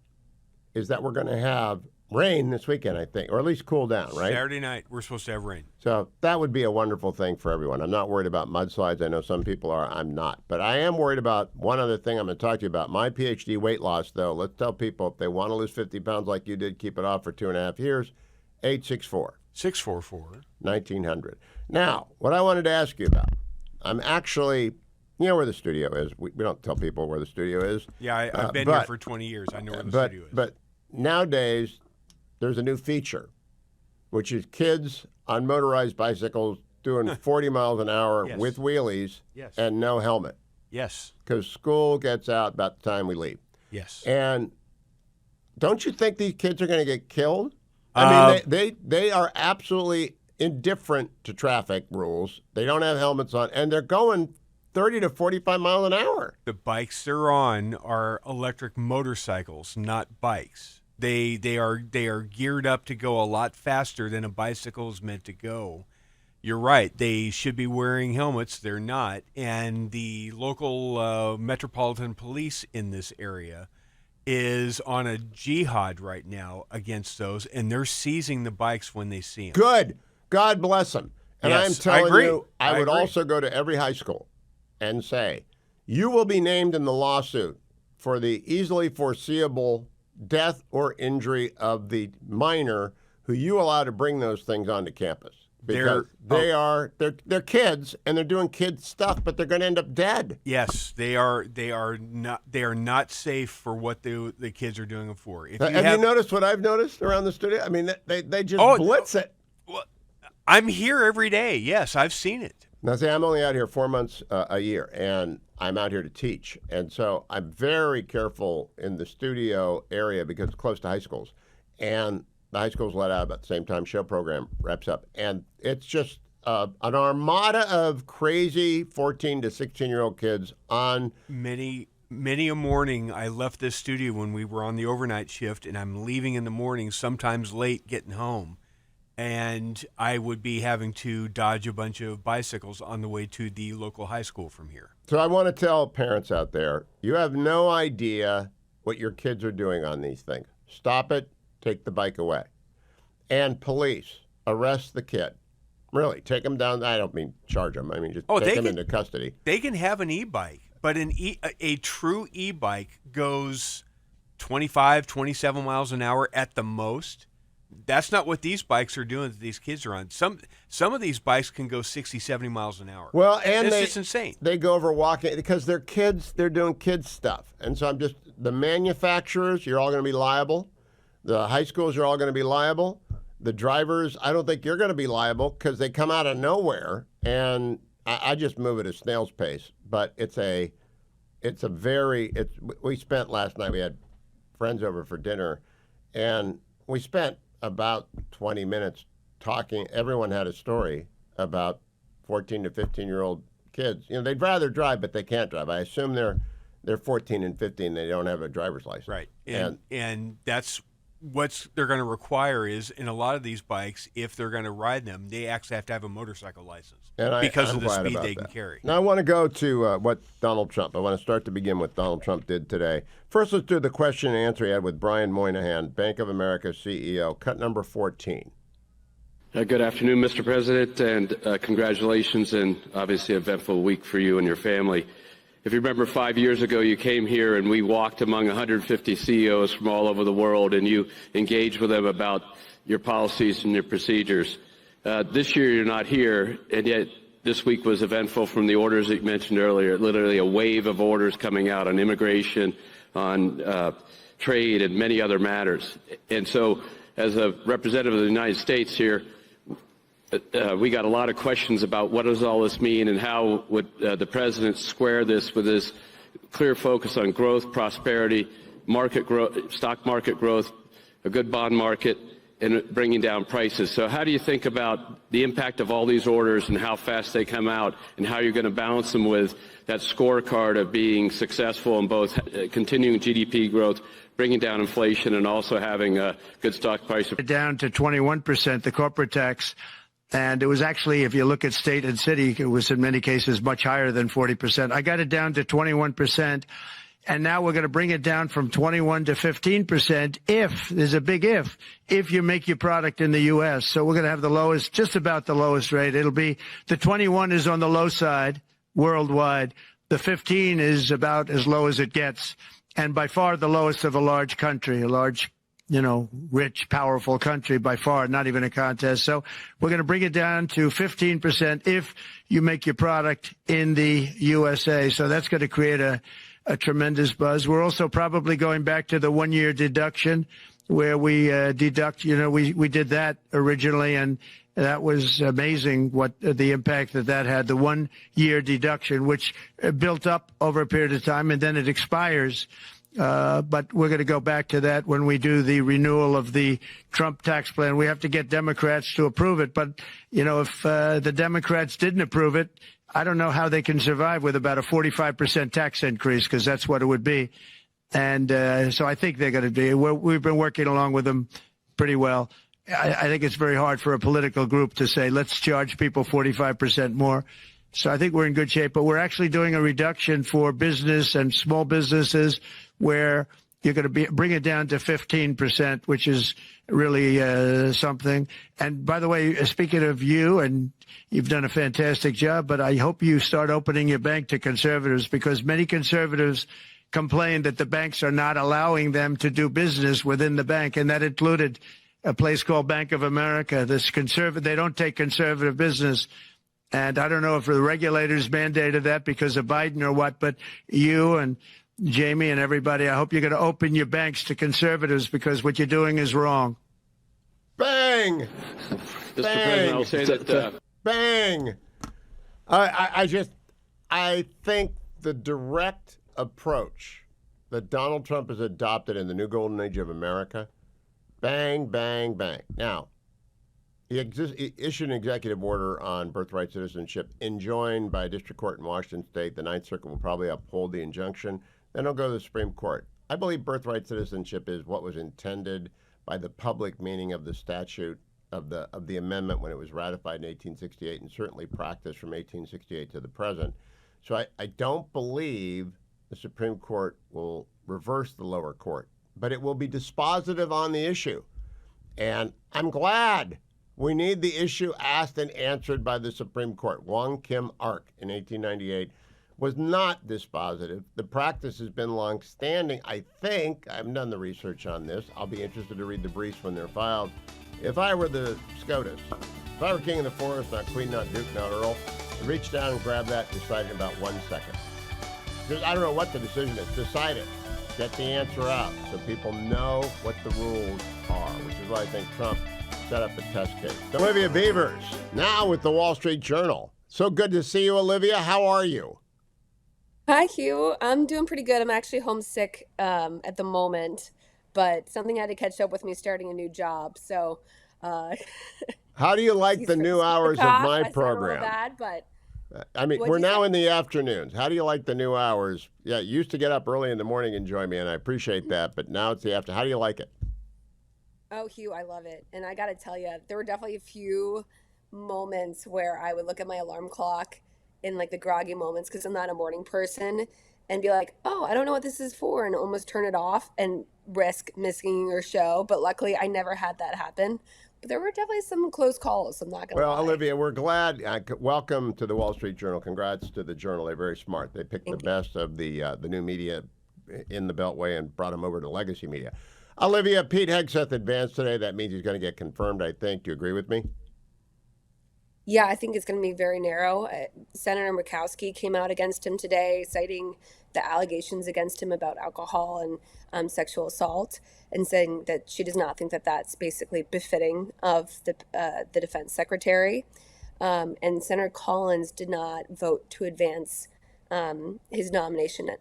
we're going to have rain this weekend, I think, or at least cool down, right? Saturday night, we're supposed to have rain. So that would be a wonderful thing for everyone. I'm not worried about mudslides. I know some people are. I'm not. But I am worried about one other thing I'm going to talk to you about. My PhD weight loss, though. Let's tell people if they want to lose 50 pounds like you did, keep it off for 2.5 years, 864. 644. 1900. Now, what I wanted to ask you about, I'm actually, you know where the studio is. We don't tell people where the studio is. Yeah, I've been here for 20 years. I know where the studio is. But nowadays, there's a new feature, which is kids on motorized bicycles doing 40 miles an hour Yes. with wheelies Yes. and no helmet. Yes. Because school gets out about the time we leave. Yes. And don't you think these kids are going to get killed? I mean, they are absolutely indifferent to traffic rules. They don't have helmets on, and they're going 30 to 45 miles an hour. The bikes they're on are electric motorcycles, not bikes. They are geared up to go a lot faster than a bicycle is meant to go. You're right. They should be wearing helmets. They're not. And the local metropolitan police in this area is on a jihad right now against those, and they're seizing the bikes when they see them. Good. God bless them. And Yes, I'm telling I agree. you, I would agree. also go to every high school and say, you will be named in the lawsuit for the easily foreseeable death or injury of the minor who you allow to bring those things onto campus. Because they're kids and they're doing kid stuff, but they're going to end up dead. Yes, they are not safe for what the kids are doing it for. If Have you noticed what I've noticed around the studio? I mean, they just blitz it. Well, I'm here every day. Yes, I've seen it. Now, see, I'm only out here 4 months a year, and I'm out here to teach. And so I'm very careful in the studio area because it's close to high schools. And the high schools let out about the same time show program wraps up. And it's just an armada of crazy 14 to 16-year-old kids on. Many a morning I left this studio when we were on the overnight shift, and I'm leaving in the morning, sometimes late getting home. And I would be having to dodge a bunch of bicycles on the way to the local high school from here. So I want to tell parents out there, you have no idea what your kids are doing on these things. Stop it. Take the bike away. And police, arrest the kid. Really, take him down. I don't mean charge him. I mean just take him into custody. They can have an e-bike, but a true e-bike goes 25, 27 miles an hour at the most. That's not what these bikes are doing that these kids are on. Some of these bikes can go 60, 70 miles an hour. Well, and it's just insane. They go over walking because they're kids. They're doing kids stuff. And so the manufacturers, you're all going to be liable. The high schools are all going to be liable. The drivers, I don't think you're going to be liable because they come out of nowhere. And I just move at a snail's pace. But we spent last night, we had friends over for dinner, and we spent about 20 minutes talking. Everyone had a story about 14 to 15-year-old kids. You know, they'd rather drive, but they can't drive. I assume they're 14 and 15. They don't have a driver's license. Right. And that's what they're going to require is in a lot of these bikes, if they're going to ride them, they actually have to have a motorcycle license because I'm of the glad speed about they that. can carry. Now I want to go to what Donald Trump. I want to start to begin with Donald Trump did today. First, let's do the question and answer he had with Brian Moynihan, Bank of America CEO, cut number 14. Good afternoon, Mr. President, and congratulations and obviously eventful week for you and your family. If you remember 5 years ago, you came here and we walked among 150 CEOs from all over the world and you engaged with them about your policies and your procedures. This year you're not here, and yet this week was eventful from the orders that you mentioned earlier, literally a wave of orders coming out on immigration, on trade, and many other matters. And so as a representative of the United States here, we got a lot of questions about what does all this mean and how would the president square this with his clear focus on growth, prosperity, market growth, stock market growth, a good bond market, and bringing down prices. So how do you think about the impact of all these orders and how fast they come out and how you're going to balance them with that scorecard of being successful in both continuing GDP growth, bringing down inflation, and also having a good stock price? Down to 21%, the corporate tax. And it was actually, if you look at state and city, it was in many cases much higher than 40%. I got it down to 21%. And now we're going to bring it down from 21 to 15% if, there's a big if you make your product in the U.S. So we're going to have the lowest, just about the lowest rate. It'll be, the 21 is on the low side worldwide. The 15 is about as low as it gets. And by far the lowest of a large country, a large, rich, powerful country by far, not even a contest. So we're going to bring it down to 15% if you make your product in the USA. So that's going to create a tremendous buzz. We're also probably going back to the 1 year deduction where we deduct, we did that originally, and that was amazing what the impact that had, the 1 year deduction, which built up over a period of time and then it expires. But we're going to go back to that when we do the renewal of the Trump tax plan. We have to get Democrats to approve it. But, if the Democrats didn't approve it, I don't know how they can survive with about a 45% tax increase, because that's what it would be. And so I think they're going to be. We've been working along with them pretty well. I think it's very hard for a political group to say, let's charge people 45% more. So I think we're in good shape. But we're actually doing a reduction for business and small businesses where you're going to bring it down to 15%, which is really something. And by the way, speaking of you, and you've done a fantastic job, but I hope you start opening your bank to conservatives, because many conservatives complain that the banks are not allowing them to do business within the bank. And that included a place called Bank of America. They don't take conservative business. And I don't know if the regulators mandated that because of Biden or what, but you and Jamie and everybody, I hope you're going to open your banks to conservatives, because what you're doing is wrong. Bang! Mr. President, I'll say that. Bang! I think the direct approach that Donald Trump has adopted in the new golden age of America, bang, bang, bang. Now, he issued an executive order on birthright citizenship enjoined by a district court in Washington State. The Ninth Circuit will probably uphold the injunction. Then it'll go to the Supreme Court. I believe birthright citizenship is what was intended by the public meaning of the statute of the amendment when it was ratified in 1868, and certainly practiced from 1868 to the present. So I don't believe the Supreme Court will reverse the lower court, but it will be dispositive on the issue. And I'm glad. We need the issue asked and answered by the Supreme Court. Wong Kim Ark in 1898 was not dispositive. The practice has been long-standing. I think, I haven't done the research on this. I'll be interested to read the briefs when they're filed. If I were the SCOTUS, if I were king of the forest, not queen, not duke, not earl, I'd reach down and grab that, decide in about 1 second. Because I don't know what the decision is. Decide it. Get the answer out so people know what the rules are, which is why I think Trump set up a test case. Olivia Beavers, now with the Wall Street Journal. So good to see you, Olivia. How are you? Hi, Hugh. I'm doing pretty good. I'm actually homesick at the moment, but something had to catch up with me starting a new job. So, how do you like the new hours of my program? Bad, but I mean, we're now in the afternoons. How do you like the new hours? Yeah, you used to get up early in the morning and join me, and I appreciate that. But now it's the after. How do you like it? Oh, Hugh, I love it. And I got to tell you, there were definitely a few moments where I would look at my alarm clock in like the groggy moments, because I'm not a morning person, and be like, oh, I don't know what this is for, and almost turn it off and risk missing your show. But luckily, I never had that happen. But there were definitely some close calls. I'm not going to lie. Well, Olivia, we're glad. Welcome to the Wall Street Journal. Congrats to the Journal. They're very smart. They picked the best of the new media in the Beltway and brought them over to legacy media. Olivia, Pete Hegseth advanced today. That means he's going to get confirmed, I think. Do you agree with me? Yeah, I think it's going to be very narrow. Senator Murkowski came out against him today, citing the allegations against him about alcohol and sexual assault, and saying that she does not think that that's basically befitting of the defense secretary. And Senator Collins did not vote to advance his nomination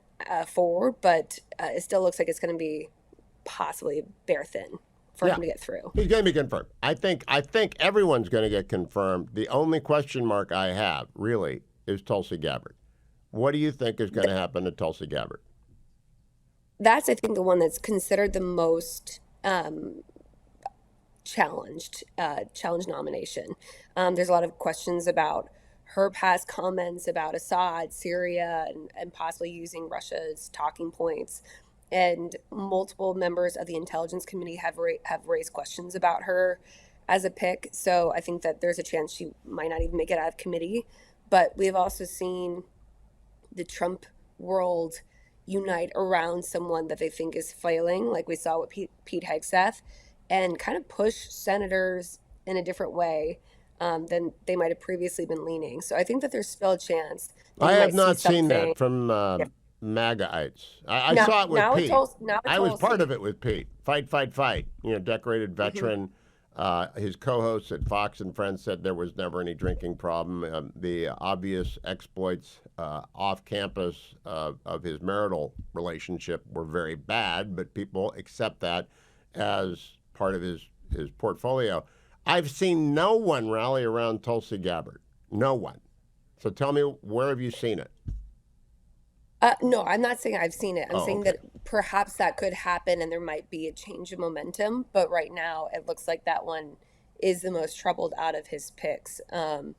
forward, but it still looks like it's going to be possibly bare thin for him to get through. He's going to be confirmed. I think everyone's going to get confirmed. The only question mark I have, really, is Tulsi Gabbard. What do you think is going to happen to Tulsi Gabbard? That's, I think, the one that's considered the most challenged nomination. There's a lot of questions about her past comments about Assad, Syria, and possibly using Russia as talking points. And multiple members of the Intelligence Committee have raised questions about her as a pick. So I think that there's a chance she might not even make it out of committee. But we've also seen the Trump world unite around someone that they think is failing, like we saw with Pete Hegseth, and kind of push senators in a different way than they might have previously been leaning. So I think that there's still a chance that I you have might not see seen something. that from Yeah. MAGAites. I Now, saw it with now Pete. it's all, now it's I was all part seen. of it with Pete. Fight, fight, fight. You know, decorated veteran. His co-hosts at Fox and Friends said there was never any drinking problem. The obvious exploits off campus of his marital relationship were very bad, but people accept that as part of his portfolio. I've seen no one rally around Tulsi Gabbard. No one. So tell me, where have you seen it? No, I'm not saying I've seen it. I'm Oh, saying okay. that perhaps that could happen and there might be a change of momentum. But right now, it looks like that one is the most troubled out of his picks. And,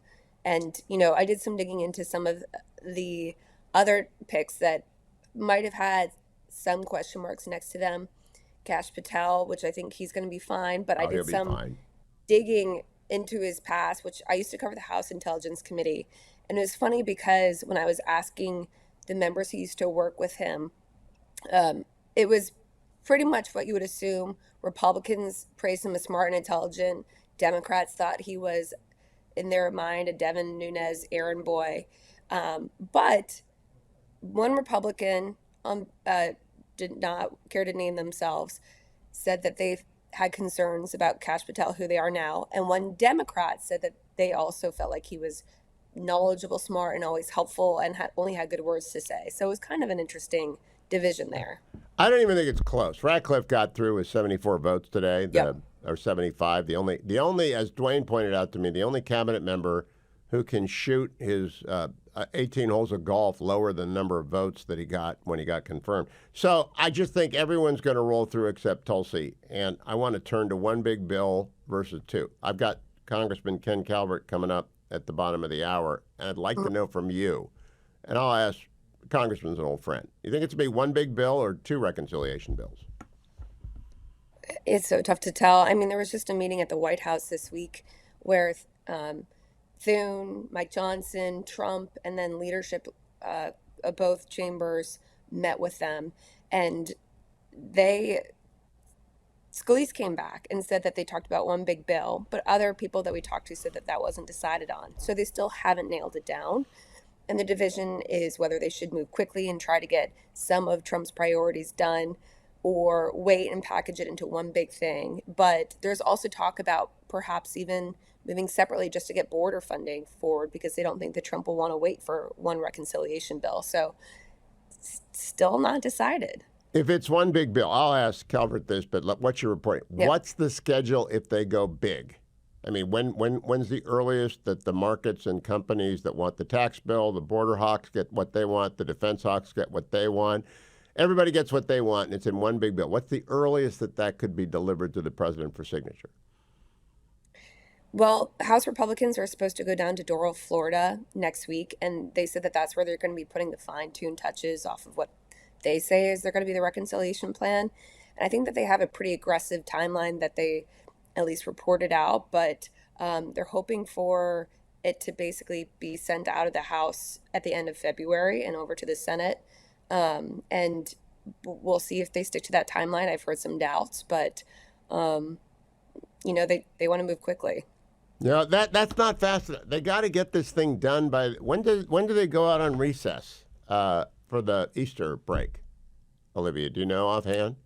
I did some digging into some of the other picks that might have had some question marks next to them. Kash Patel, which I think he's going to be fine. But I Oh, he'll did be some fine. digging into his past, which I used to cover the House Intelligence Committee. And it was funny because when I was asking the members who used to work with him, it was pretty much what you would assume. Republicans praised him as smart and intelligent. Democrats thought he was, in their mind, a Devin Nunes errand boy. But one Republican did not care to name themselves, said that they had concerns about Kash Patel, who they are now. And one Democrat said that they also felt like he was knowledgeable, smart, and always helpful, and only had good words to say. So it was kind of an interesting division there. I don't even think it's close. Ratcliffe got through with 74 votes today, Yep. or 75. The only, as Dwayne pointed out to me, the only cabinet member who can shoot his 18 holes of golf lower than the number of votes that he got when he got confirmed. So I just think everyone's going to roll through except Tulsi. And I want to turn to one big bill versus two. I've got Congressman Ken Calvert coming up at the bottom of the hour, and I'd like to know from you. And I'll ask, Congressman's an old friend. You think it's going to be one big bill or two reconciliation bills? It's so tough to tell. I mean, there was just a meeting at the White House this week where Thune, Mike Johnson, Trump, and then leadership of both chambers met with them. And Scalise came back and said that they talked about one big bill, but other people that we talked to said that that wasn't decided on. So they still haven't nailed it down. And the division is whether they should move quickly and try to get some of Trump's priorities done or wait and package it into one big thing. But there's also talk about perhaps even moving separately just to get border funding forward because they don't think that Trump will want to wait for one reconciliation bill. So still not decided. If it's one big bill, I'll ask Calvert this, but what's your report? Yep. What's the schedule if they go big? I mean, when's the earliest that the markets and companies that want the tax bill, the border hawks get what they want, the defense hawks get what they want, everybody gets what they want, and it's in one big bill. What's the earliest that could be delivered to the president for signature? Well, House Republicans are supposed to go down to Doral, Florida next week, and they said that that's where they're going to be putting the fine-tuned touches off of what they say is they're going to be the reconciliation plan. And I think that they have a pretty aggressive timeline that they at least reported out, but they're hoping for it to basically be sent out of the House at the end of February and over to the Senate. And we'll see if they stick to that timeline. I've heard some doubts, but they want to move quickly. No, that's not fast enough. They got to get this thing done by when do they go out on recess for the Easter break? Olivia, do you know offhand?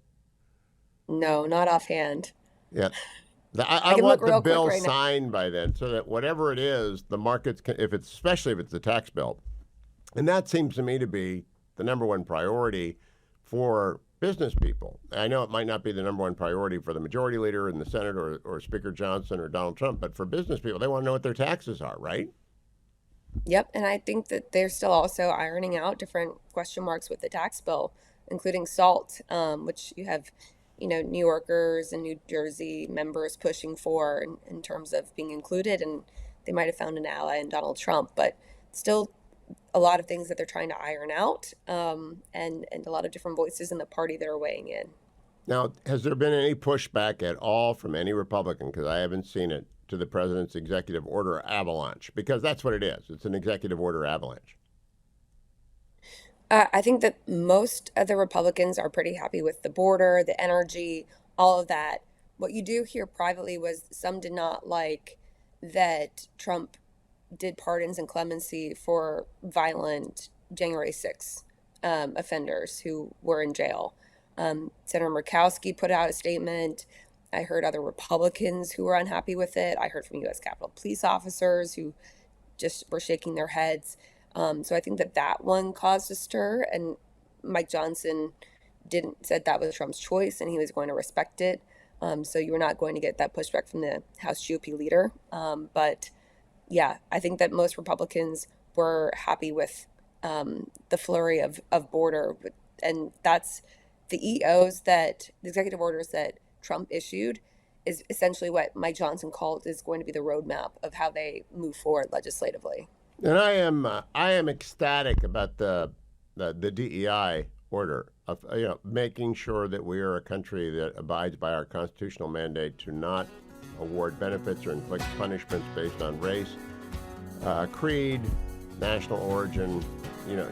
No, not offhand. Yeah. I I can want look the real quick bill right now. signed by then so that whatever it is, the markets can, especially if it's the tax bill. And that seems to me to be the number one priority for business people. I know it might not be the number one priority for the majority leader in the Senate or Speaker Johnson or Donald Trump, but for business people, they want to know what their taxes are, right? Yep, and I think that they're still also ironing out different question marks with the tax bill, including SALT, which you have New Yorkers and New Jersey members pushing for in terms of being included, and they might have found an ally in Donald Trump, but still a lot of things that they're trying to iron out, and a lot of different voices in the party that are weighing in. Now, has there been any pushback at all from any Republican, because I haven't seen it, to the president's executive order avalanche? Because that's what it is. It's an executive order avalanche. I think that most of the Republicans are pretty happy with the border, the energy, all of that. What you do hear privately was some did not like that Trump did pardons and clemency for violent January 6th offenders who were in jail. Senator Murkowski put out a statement. I heard other Republicans who were unhappy with it. I heard from U.S. Capitol Police officers who just were shaking their heads. So I think that one caused a stir, and Mike Johnson said that was Trump's choice and he was going to respect it. So you were not going to get that pushback from the House GOP leader. But yeah, I think that most Republicans were happy with the flurry of border, and that's the the executive orders that Trump issued is essentially what Mike Johnson called is going to be the roadmap of how they move forward legislatively. And I am ecstatic about the DEI order of making sure that we are a country that abides by our constitutional mandate to not award benefits or inflict punishments based on race, creed, national origin,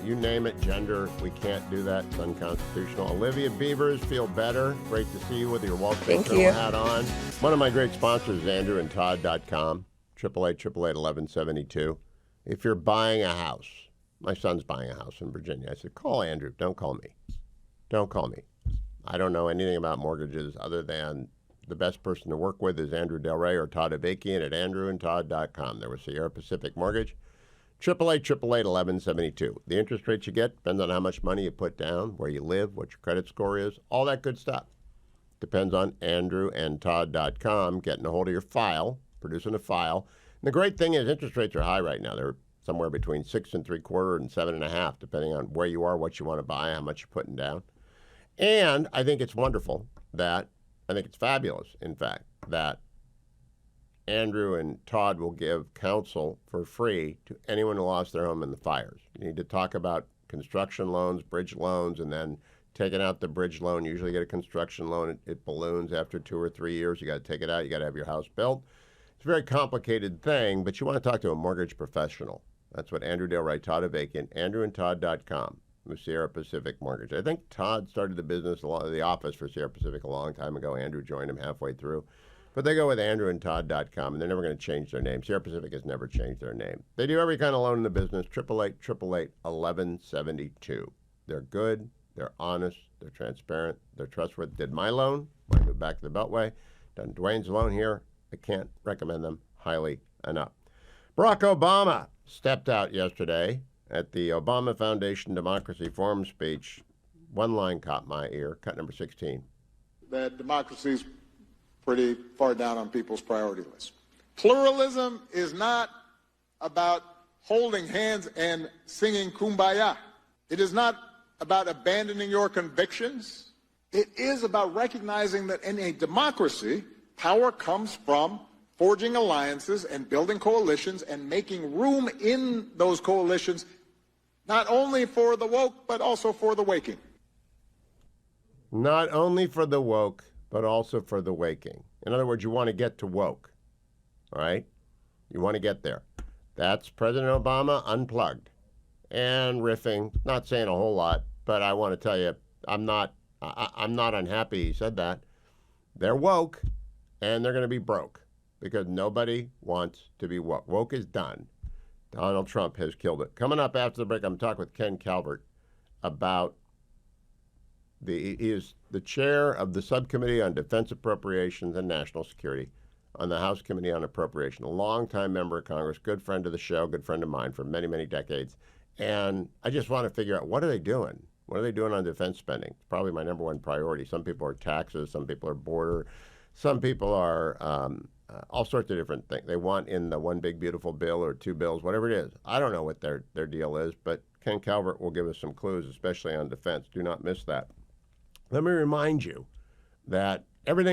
you name it, gender. We can't do that. It's unconstitutional. Olivia Beavers, feel better. Great to see you with your Wall Street Journal hat on. One of my great sponsors is AndrewandTodd.com, 888-1172. If you're buying a house, my son's buying a house in Virginia. I said, call Andrew. Don't call me. Don't call me. I don't know anything about mortgages other than the best person to work with is Andrew Del Rey or Todd Avakian at AndrewandTodd.com. There was Sierra Pacific Mortgage. 888-1172. The interest rates you get depends on how much money you put down, where you live, what your credit score is, all that good stuff. Depends on AndrewandTodd.com, getting a hold of your file, producing a file. And the great thing is interest rates are high right now. They're somewhere between 6.75% and 7.5%, depending on where you are, what you want to buy, how much you're putting down. And I think it's wonderful I think it's fabulous, in fact, that Andrew and Todd will give counsel for free to anyone who lost their home in the fires. You need to talk about construction loans, bridge loans, and then taking out the bridge loan. You usually get a construction loan. It balloons after 2 or 3 years. You got to take it out. You got to have your house built. It's a very complicated thing, but you want to talk to a mortgage professional. That's what Andrew Del Rey, Todd Avakian, AndrewandTodd.com, with Sierra Pacific Mortgage. I think Todd started the office for Sierra Pacific a long time ago. Andrew joined him halfway through. But they go with AndrewandTodd.com, and they're never going to change their name. Sierra Pacific has never changed their name. They do every kind of loan in the business, 888-1172. They're good, they're honest, they're transparent, they're trustworthy. Did my loan when I moved back to the Beltway. Done Dwayne's loan here. I can't recommend them highly enough. Barack Obama stepped out yesterday at the Obama Foundation Democracy Forum speech. One line caught my ear, cut number 16. That democracy's pretty far down on people's priority list. Pluralism is not about holding hands and singing Kumbaya. It is not about abandoning your convictions. It is about recognizing that in a democracy, power comes from forging alliances and building coalitions and making room in those coalitions, not only for the woke, but also for the waking. Not only for the woke, but also for the waking. In other words, you want to get to woke, all right? You want to get there. That's President Obama unplugged and riffing, not saying a whole lot, but I want to tell you, I'm not unhappy he said that. They're woke, and they're going to be broke because nobody wants to be woke. Woke is done. Donald Trump has killed it. Coming up after the break, I'm talking with Ken Calvert about he is the chair of the Subcommittee on Defense Appropriations and National Security on the House Committee on Appropriation, a longtime member of Congress, good friend of the show, good friend of mine for many, many decades. And I just want to figure out, what are they doing? What are they doing on defense spending? It's probably my number one priority. Some people are taxes, some people are border, some people are all sorts of different things. They want in the one big beautiful bill or two bills, whatever it is. I don't know what their deal is, but Ken Calvert will give us some clues, especially on defense. Do not miss that. Let me remind you that every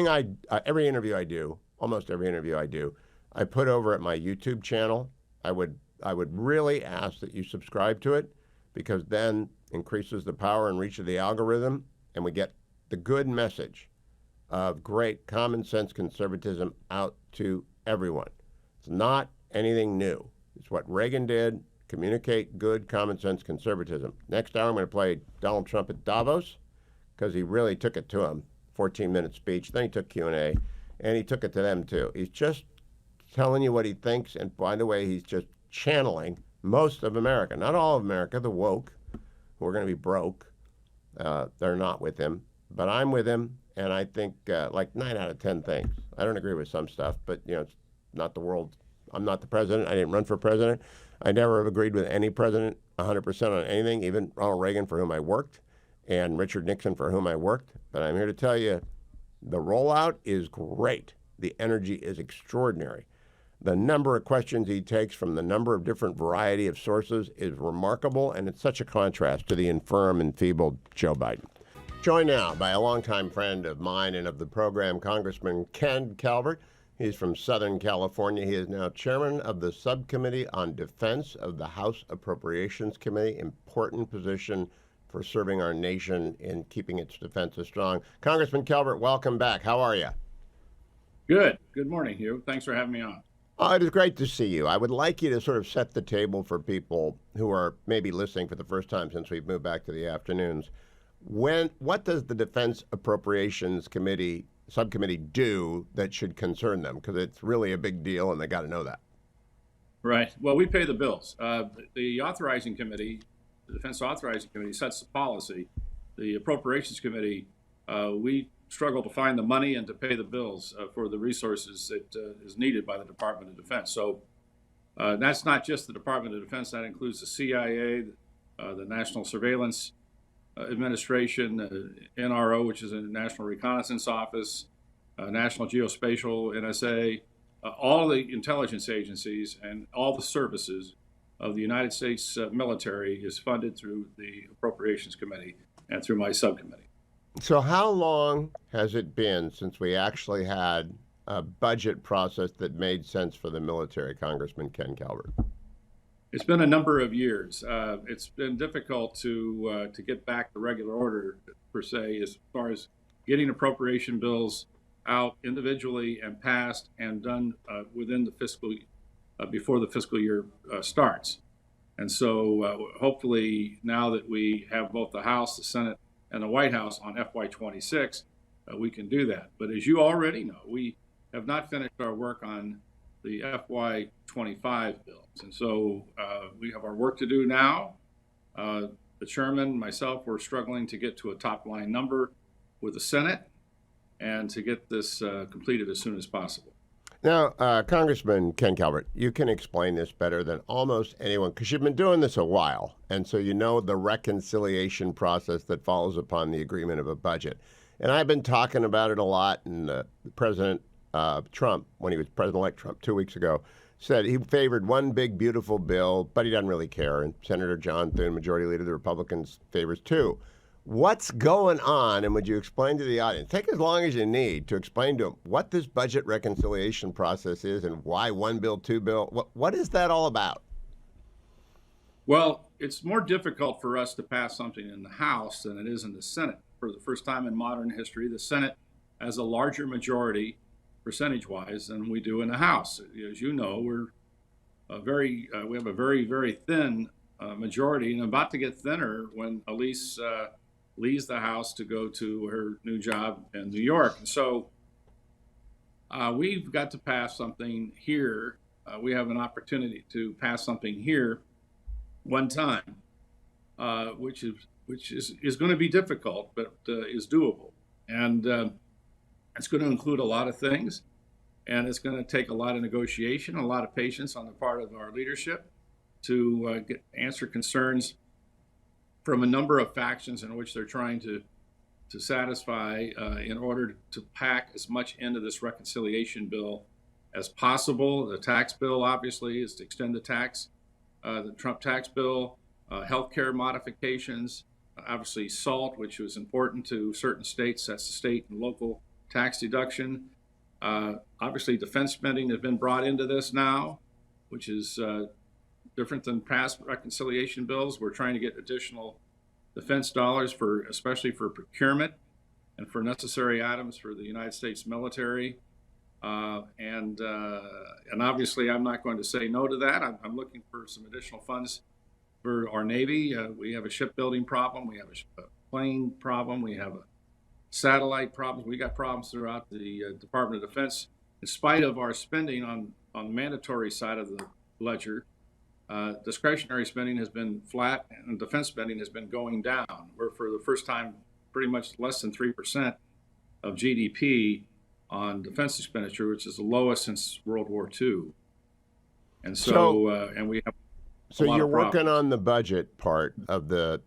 interview I do, almost every interview I do, I put over at my YouTube channel. I would really ask that you subscribe to it, because then increases the power and reach of the algorithm, and we get the good message of great common sense conservatism out to everyone. It's not anything new. It's what Reagan did, communicate good common sense conservatism. Next hour, I'm going to play Donald Trump at Davos, because he really took it to him. 14-minute speech. Then he took Q&A, and he took it to them too. He's just telling you what he thinks, and by the way, he's just channeling most of America. Not all of America, the woke, who are going to be broke. They're not with him, but I'm with him, and I think like 9 out of 10 things. I don't agree with some stuff, but it's not the world. I'm not the president. I didn't run for president. I never have agreed with any president 100% on anything, even Ronald Reagan, for whom I worked, and Richard Nixon, for whom I worked. But I'm here to tell you, the rollout is great. The energy is extraordinary. The number of questions he takes from the number of different variety of sources is remarkable, and it's such a contrast to the infirm and feeble Joe Biden. Joined now by a longtime friend of mine and of the program, Congressman Ken Calvert. He's from Southern California. He is now chairman of the Subcommittee on Defense of the House Appropriations Committee, important position for serving our nation in keeping its defenses strong. Congressman Calvert, welcome back. How are you? Good. Good morning, Hugh. Thanks for having me on. It is great to see you. I would like you to sort of set the table for people who are maybe listening for the first time since we've moved back to the afternoons. What does the Defense Appropriations Committee subcommittee do that should concern them? Because it's really a big deal, and they got to know that. Right. Well, we pay the bills. The authorizing committee, the Defense Authorizing Committee, sets the policy. The Appropriations Committee, we struggle to find the money and to pay the bills for the resources that is needed by the Department of Defense. So that's not just the Department of Defense. That includes the CIA, the National Surveillance Administration, NRO, which is the National Reconnaissance Office, National Geospatial, NSA, all the intelligence agencies and all the services of the United States military is funded through the Appropriations Committee and through my subcommittee. So how long has it been since we actually had a budget process that made sense for the military, Congressman Ken Calvert? It's been a number of years. It's been difficult to get back to regular order, per se, as far as getting appropriation bills out individually and passed and done within the fiscal before the fiscal year starts. And so hopefully now that we have both the House, the Senate, and the White House on FY26, we can do that. But as you already know, we have not finished our work on the FY25 bills. And so we have our work to do now. The chairman, myself, we're struggling to get to a top line number with the Senate and to get this completed as soon as possible. Now, Congressman Ken Calvert, you can explain this better than almost anyone, because you've been doing this a while, and so you know the reconciliation process that follows upon the agreement of a budget. And I've been talking about it a lot, and President Trump, when he was President-elect Trump 2 weeks ago, said he favored one big, beautiful bill, but he doesn't really care. And Senator John Thune, Majority Leader of the Republicans, favors two. What's going on? And would you explain to the audience, take as long as you need to explain to them what this budget reconciliation process is and why one bill, two bill, what is that all about? Well, it's more difficult for us to pass something in the House than it is in the Senate. For the first time in modern history, the Senate has a larger majority percentage-wise than we do in the House. As you know, we have a very, very thin majority, and about to get thinner when Elise leaves the House to go to her new job in New York. And so we've got to pass something here. We have an opportunity to pass something here one time, which is going to be difficult, but is doable. And it's going to include a lot of things, and it's going to take a lot of negotiation, a lot of patience on the part of our leadership to answer concerns from a number of factions in which they're trying to satisfy in order to pack as much into this reconciliation bill as possible. The tax bill, obviously, is to extend the Trump tax bill, healthcare modifications, obviously SALT, which was important to certain states. That's the state and local tax deduction. Obviously, defense spending has been brought into this now, which is different than past reconciliation bills. We're trying to get additional defense dollars especially for procurement and for necessary items for the United States military. And obviously, I'm not going to say no to that. I'm looking for some additional funds for our Navy. We have a shipbuilding problem. We have a plane problem. We have a satellite problem. We got problems throughout the Department of Defense. In spite of our spending on the mandatory side of the ledger, discretionary spending has been flat, and defense spending has been going down. We're, for the first time, pretty much less than 3% of GDP on defense expenditure, which is the lowest since World War II. And and we have. So you're working on the budget part of the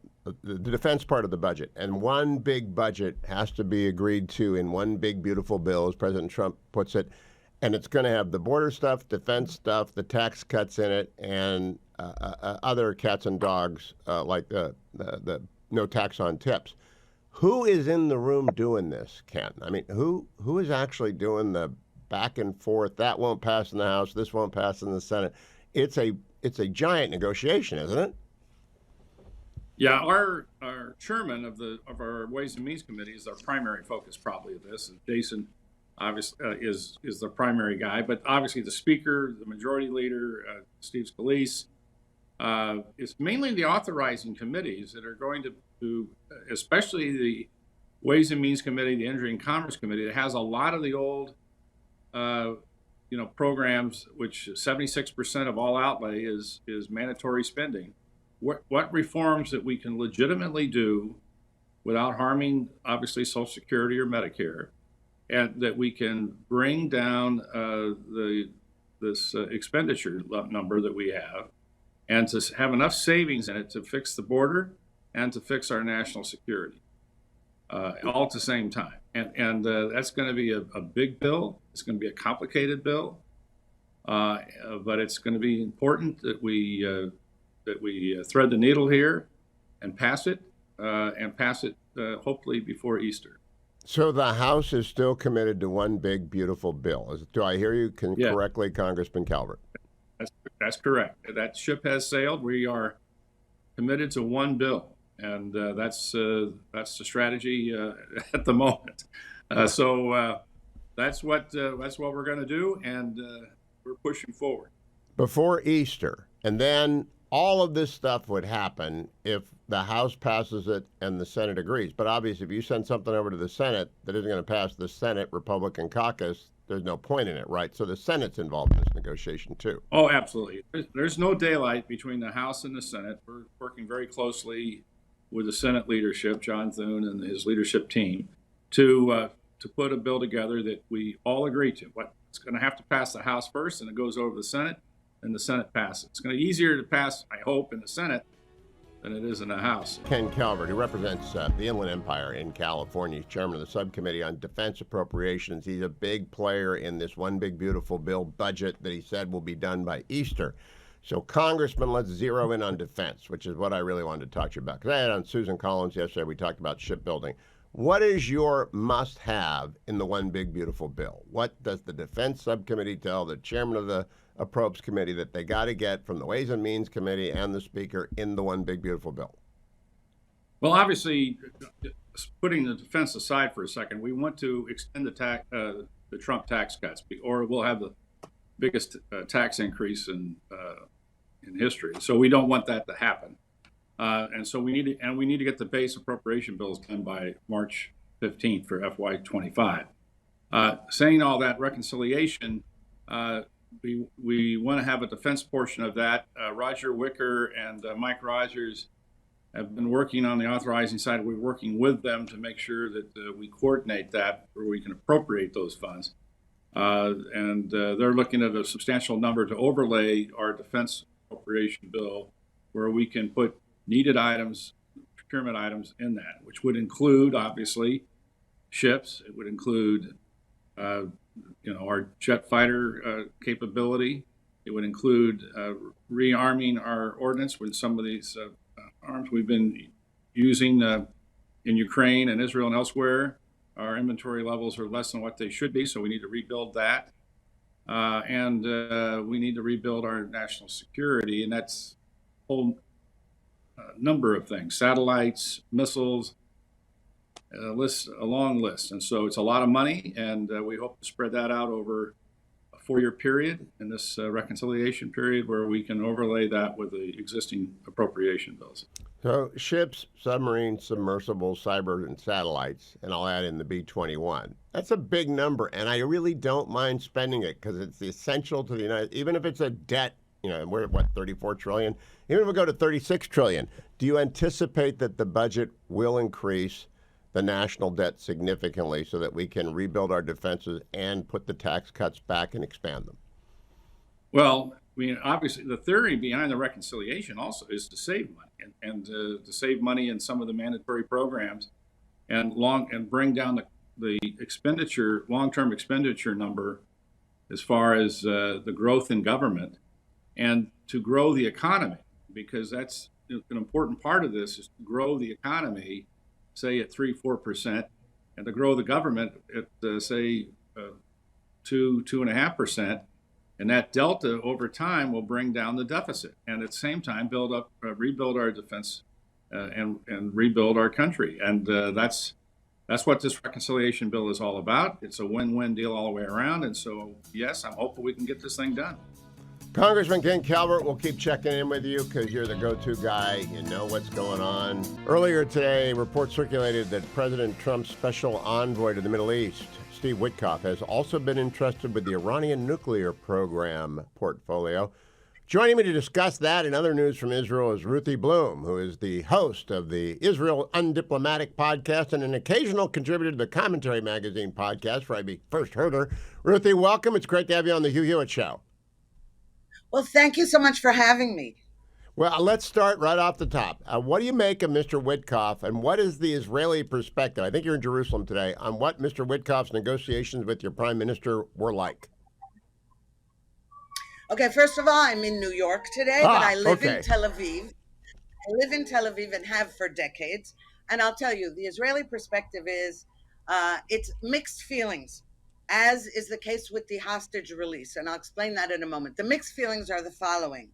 defense part of the budget, and one big budget has to be agreed to in one big beautiful bill, as President Trump puts it, and it's going to have the border stuff, defense stuff, the tax cuts in it, and other cats and dogs like the no tax on tips. Who is in the room doing this, Ken? I mean, who is actually doing the back and forth? That won't pass in the House. This won't pass in the Senate. It's a giant negotiation, isn't it? Yeah, our chairman of our Ways and Means Committee is our primary focus probably of this. And Jason, obviously, is the primary guy, but obviously the Speaker, the Majority Leader, Steve Scalise. It's mainly the authorizing committees that are going to, especially the Ways and Means Committee, the Energy and Commerce Committee, that has a lot of the old, programs, which 76% of all outlay is mandatory spending. What reforms that we can legitimately do without harming, obviously, Social Security or Medicare, and that we can bring down this expenditure number that we have, and to have enough savings in it to fix the border and to fix our national security, all at the same time. And that's going to be a big bill. It's going to be a complicated bill, but it's going to be important that we thread the needle here and pass it hopefully before Easter. So the House is still committed to one big, beautiful bill. Do I hear you correctly, Congressman Calvert? That's correct. That ship has sailed. We are committed to one bill, and that's the strategy at the moment. So that's what we're going to do, and we're pushing forward before Easter, and then all of this stuff would happen if the House passes it and the Senate agrees. But obviously, if you send something over to the Senate that isn't going to pass the Senate Republican caucus, there's no point in it, right? So the Senate's involved in this negotiation too. Oh, absolutely. There's no daylight between the House and the Senate. We're working very closely with the Senate leadership, John Thune and his leadership team, to put a bill together that we all agree to. It's going to have to pass the House first, and it goes over to the Senate, and the Senate passes. It's going to be easier to pass, I hope, in the Senate than it is in the House. Ken Calvert, who represents the Inland Empire in California, he's chairman of the subcommittee on defense appropriations. He's a big player in this one big beautiful bill budget that he said will be done by Easter. So, Congressman, let's zero in on defense, which is what I really wanted to talk to you about. Because I had on Susan Collins yesterday, we talked about shipbuilding. What is your must-have in the one big beautiful bill? What does the defense subcommittee tell the chairman of the Appropriations Committee that they got to get from the Ways and Means Committee and the Speaker in the one big beautiful bill? Well, obviously, putting the defense aside for a second, we want to extend the Trump tax cuts, or we'll have the biggest tax increase in history. So we don't want that to happen, and so we need to get the base appropriation bills done by March 15th for FY25. Saying all that, reconciliation. We want to have a defense portion of that. Roger Wicker and Mike Rogers have been working on the authorizing side. We're working with them to make sure that we coordinate that where we can appropriate those funds. And they're looking at a substantial number to overlay our defense appropriation bill where we can put needed items, procurement items in that, which would include, obviously, ships. It would include our jet fighter capability. It would include rearming our ordnance with some of these arms we've been using in Ukraine and Israel and elsewhere. Our inventory levels are less than what they should be, so we need to rebuild that. And we need to rebuild our national security, and that's a whole number of things: satellites, missiles, a long list. And so it's a lot of money, and we hope to spread that out over a 4-year period in this reconciliation period, where we can overlay that with the existing appropriation bills. So ships, submarines, submersibles, cyber, and satellites, and I'll add in the B-21. That's a big number, and I really don't mind spending it because it's essential to the United. Even if it's a debt, we're at what, 34 trillion. Even if we go to 36 trillion, do you anticipate that the budget will increase the national debt significantly so that we can rebuild our defenses and put the tax cuts back and expand them? Well, I mean, obviously, the theory behind the reconciliation also is to save money and to save money in some of the mandatory programs, and bring down the expenditure, long-term expenditure number, as far as the growth in government, and to grow the economy, because that's an important part of this, is to grow the economy, say at 3-4%, and to grow the government at say 2.5%. And that delta over time will bring down the deficit, and at the same time rebuild our defense and rebuild our country. And that's what this reconciliation bill is all about. It's a win-win deal all the way around. And so, yes, I'm hopeful we can get this thing done. Congressman Ken Calvert, we'll keep checking in with you because you're the go-to guy. You know what's going on. Earlier today, reports circulated that President Trump's special envoy to the Middle East, Steve Witkoff, has also been entrusted with the Iranian nuclear program portfolio. Joining me to discuss that and other news from Israel is Ruthie Bloom, who is the host of the Israel Undiplomatic podcast and an occasional contributor to the Commentary Magazine podcast, where I first heard her. Ruthie, welcome. It's great to have you on the Hugh Hewitt Show. Well, thank you so much for having me. Well, let's start right off the top. What do you make of Mr. Witkoff, and what is the Israeli perspective? I think you're in Jerusalem today, on what Mr. Witkoff's negotiations with your prime minister were like. Okay, first of all, I'm in New York today, but I live in Tel Aviv. I live in Tel Aviv and have for decades. And I'll tell you, the Israeli perspective is it's mixed feelings, as is the case with the hostage release. And I'll explain that in a moment. The mixed feelings are the following.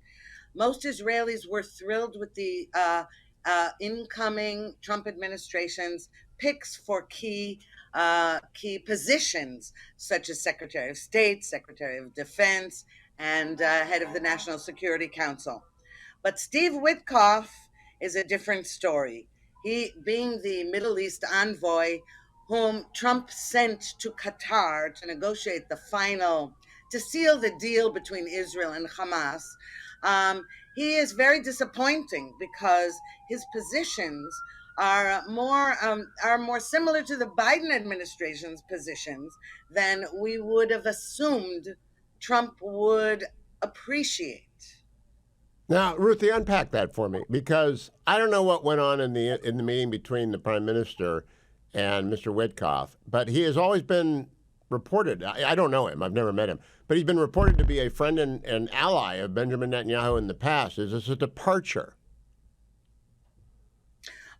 Most Israelis were thrilled with the incoming Trump administration's picks for key positions, such as Secretary of State, Secretary of Defense, and head of the National Security Council. But Steve Witkoff is a different story. He, being the Middle East envoy whom Trump sent to Qatar to negotiate to seal the deal between Israel and Hamas, he is very disappointing because his positions are more similar to the Biden administration's positions than we would have assumed Trump would appreciate. Now, Ruthie, unpack that for me, because I don't know what went on in the meeting between the Prime Minister and Mr. Witkoff, but he has always been reported, I don't know him, I've never met him, but he's been reported to be a friend and ally of Benjamin Netanyahu in the past. Is this a departure?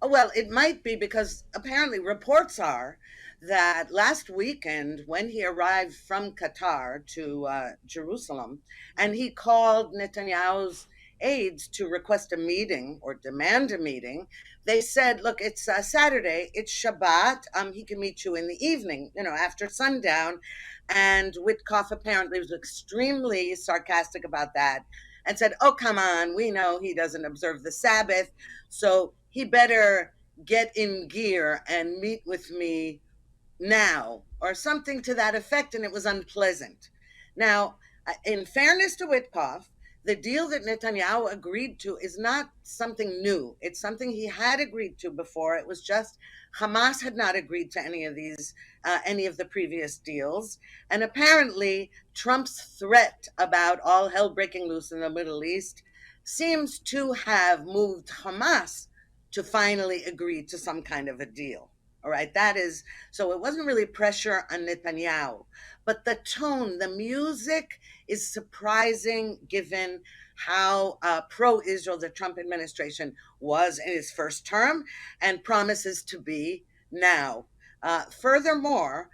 Well, it might be, because apparently reports are that last weekend, when he arrived from Qatar to Jerusalem, and he called Netanyahu's aides to request a meeting or demand a meeting, they said, look, it's Saturday, it's Shabbat, he can meet you in the evening, after sundown. And Witkoff apparently was extremely sarcastic about that and said, oh, come on, we know he doesn't observe the Sabbath, so he better get in gear and meet with me now, or something to that effect, and it was unpleasant. Now, in fairness to Witkoff, the deal that Netanyahu agreed to is not something new. It's something he had agreed to before. It was just Hamas had not agreed to any of the previous deals. And apparently, Trump's threat about all hell breaking loose in the Middle East seems to have moved Hamas to finally agree to some kind of a deal. All right, that is, so it wasn't really pressure on Netanyahu, but the tone, the music is surprising given how pro-Israel the Trump administration was in his first term and promises to be now. Furthermore,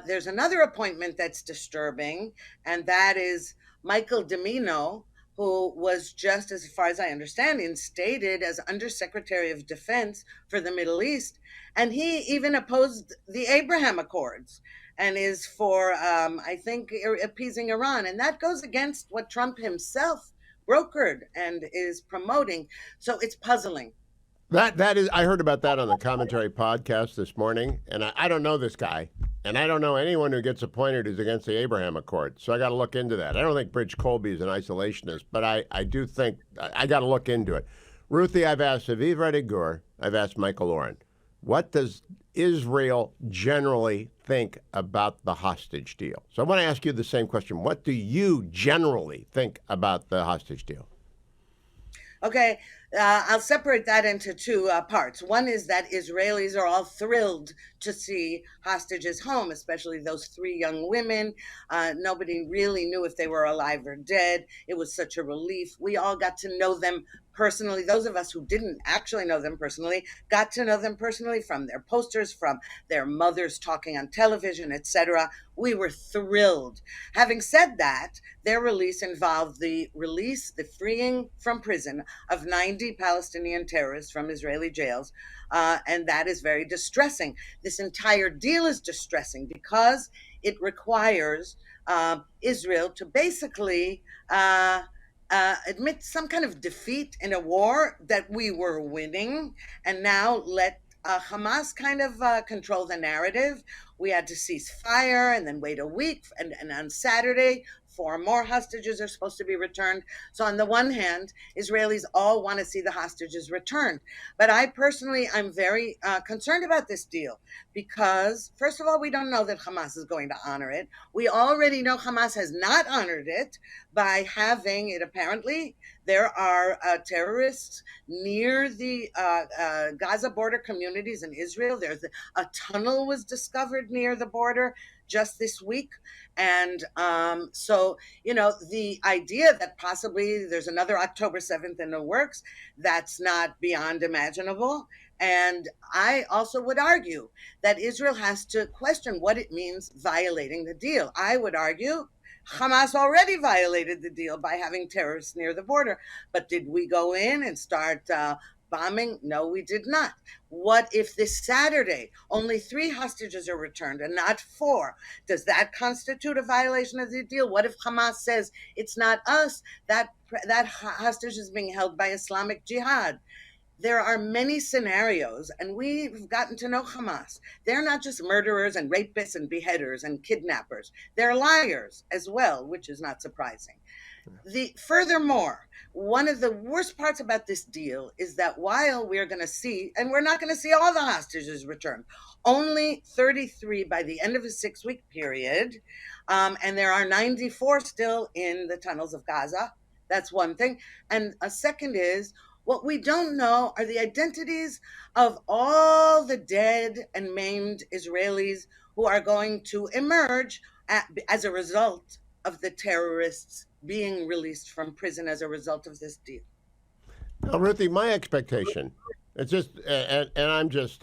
there's another appointment that's disturbing, and that is Michael Domino, who was just, as far as I understand, instated as Undersecretary of Defense for the Middle East. And he even opposed the Abraham Accords and is for, I think, appeasing Iran. And that goes against what Trump himself brokered and is promoting. So it's puzzling. That is, I heard about that on the commentary podcast this morning, and I don't know this guy, and I don't know anyone who gets appointed who's against the Abraham Accord. So I got to look into that. I don't think Bridge Colby is an isolationist, but I do think I got to look into it. Ruthie, I've asked Aviv Redigur, I've asked Michael Oren, what does Israel generally think about the hostage deal? So I want to ask you the same question. What do you generally think about the hostage deal? Okay, I'll separate that into two parts. One is that Israelis are all thrilled to see hostages home, especially those three young women. Nobody really knew if they were alive or dead. It was such a relief. We all got to know them personally. Those of us who didn't actually know them personally got to know them personally from their posters, from their mothers talking on television, etc. We were thrilled. Having said that, their release involved the freeing from prison of 90 Palestinian terrorists from Israeli jails, and that is very distressing. This entire deal is distressing because it requires Israel to basically admit some kind of defeat in a war that we were winning, and now let Hamas kind of control the narrative. We had to cease fire and then wait a week, and on Saturday, 4 more hostages are supposed to be returned. So on the one hand, Israelis all want to see the hostages returned. But I personally, I'm very concerned about this deal because, first of all, we don't know that Hamas is going to honor it. We already know Hamas has not honored it by having it, apparently, there are terrorists near the Gaza border communities in Israel. A tunnel was discovered near the border just this week. And so, the idea that possibly there's another October 7th in the works, that's not beyond imaginable. And I also would argue that Israel has to question what it means violating the deal. I would argue Hamas already violated the deal by having terrorists near the border. But did we go in and start bombing? No, we did not. What if this Saturday only 3 hostages are returned and not 4? Does that constitute a violation of the deal? What if Hamas says it's not us, that hostage is being held by Islamic Jihad? There are many scenarios, and we've gotten to know Hamas. They're not just murderers and rapists and beheaders and kidnappers. They're liars as well, which is not surprising. Furthermore, one of the worst parts about this deal is that while we're going to see, and we're not going to see all the hostages returned, only 33 by the end of a 6-week period, and there are 94 still in the tunnels of Gaza. That's one thing. And a second is, what we don't know are the identities of all the dead and maimed Israelis who are going to emerge as a result of the terrorists being released from prison as a result of this deal. Now, Ruthie, my expectation, it's just, and I'm just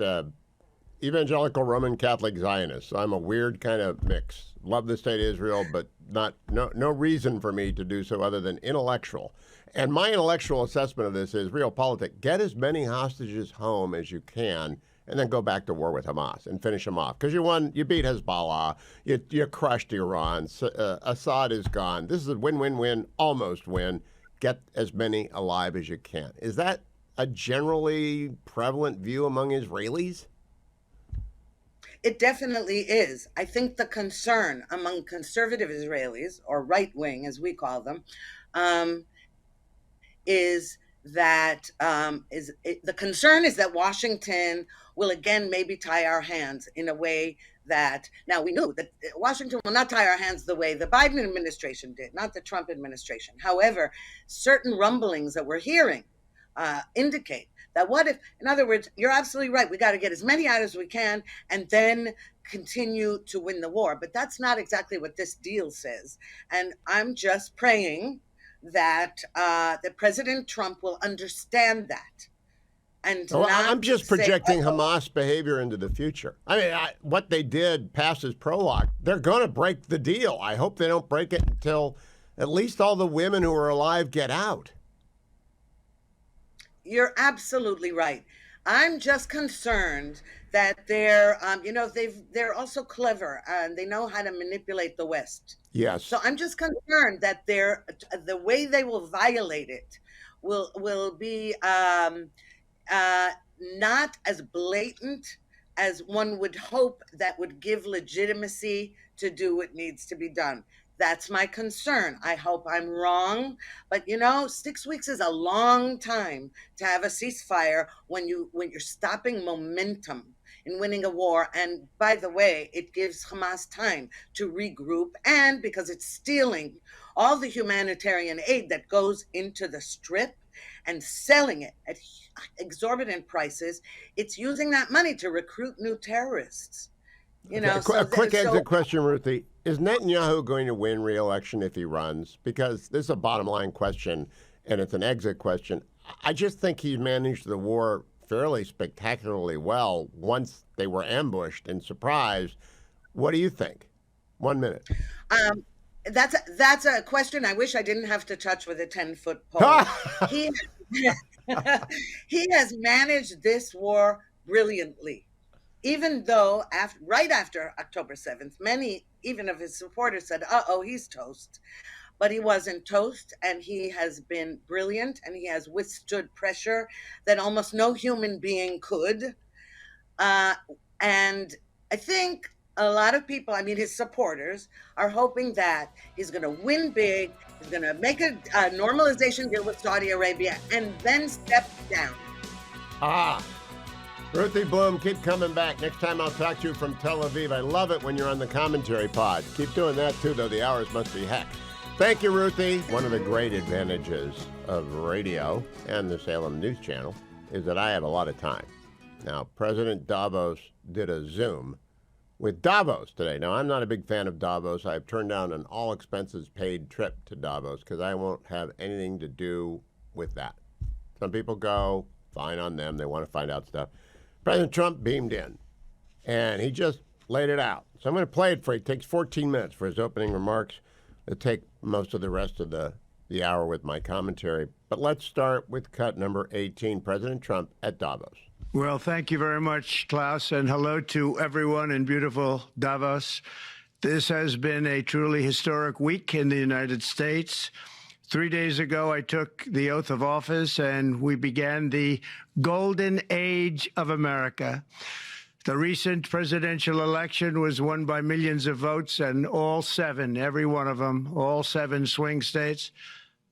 evangelical Roman Catholic Zionist, so I'm a weird kind of mix. Love the state of Israel, but no reason for me to do so other than intellectual. And my intellectual assessment of this is realpolitik. Get as many hostages home as you can, and then go back to war with Hamas and finish them off. Because you beat Hezbollah, you crushed Iran, Assad is gone. This is a win-win-win, almost win. Get as many alive as you can. Is that a generally prevalent view among Israelis? It definitely is. I think the concern among conservative Israelis, or right-wing as we call them, is that the concern is that Washington will again maybe tie our hands in a way that, now we knew that Washington will not tie our hands the way the Biden administration did, not the Trump administration. However, certain rumblings that we're hearing indicate That what if, in other words, you're absolutely right. We got to get as many out as we can and then continue to win the war. But that's not exactly what this deal says. And I'm just praying that that President Trump will understand that. And Well, not I'm just say, projecting "Uh-oh." Hamas behavior into the future. I mean, what they did past his prologue, they're going to break the deal. I hope they don't break it until at least all the women who are alive get out. You're absolutely right. I'm just concerned that they're, they're also clever and they know how to manipulate the West. Yes. So I'm just concerned that the way they will violate it will be not as blatant as one would hope, that would give legitimacy to do what needs to be done. That's my concern. I hope I'm wrong, but 6 weeks is a long time to have a ceasefire when you're stopping momentum in winning a war. And by the way, it gives Hamas time to regroup, and because it's stealing all the humanitarian aid that goes into the Strip and selling it at exorbitant prices, it's using that money to recruit new terrorists. A quick exit question, Ruthie. Is Netanyahu going to win re-election if he runs? Because this is a bottom line question, and it's an exit question. I just think he managed the war fairly spectacularly well once they were ambushed and surprised. What do you think? 1 minute. That's a question I wish I didn't have to touch with a 10-foot pole. He has managed this war brilliantly. Even though right after October 7th, many even of his supporters said, he's toast. But he wasn't toast, and he has been brilliant, and he has withstood pressure that almost no human being could. And I think a lot of people, his supporters, are hoping that he's going to win big, he's going to make a normalization deal with Saudi Arabia, and then step down. Ruthie Bloom, keep coming back. Next time I'll talk to you from Tel Aviv. I love it when you're on the commentary pod. Keep doing that too, though. The hours must be heck. Thank you, Ruthie. One of the great advantages of radio and the Salem News Channel is that I have a lot of time. Now, President Davos did a Zoom with Davos today. Now, I'm not a big fan of Davos. I've turned down an all-expenses-paid trip to Davos because I won't have anything to do with that. Some people go, fine on them. They want to find out stuff. President Trump beamed in, and he just laid it out. So I'm going to play it for you. It takes 14 minutes for his opening remarks. It'll take most of the rest of the hour with my commentary. But let's start with cut number 18, President Trump at Davos. Well, thank you very much, Klaus, and hello to everyone in beautiful Davos. This has been a truly historic week in the United States. 3 days ago, I took the oath of office, and we began the golden age of America. The recent presidential election was won by millions of votes, and all seven, every one of them, all seven swing states.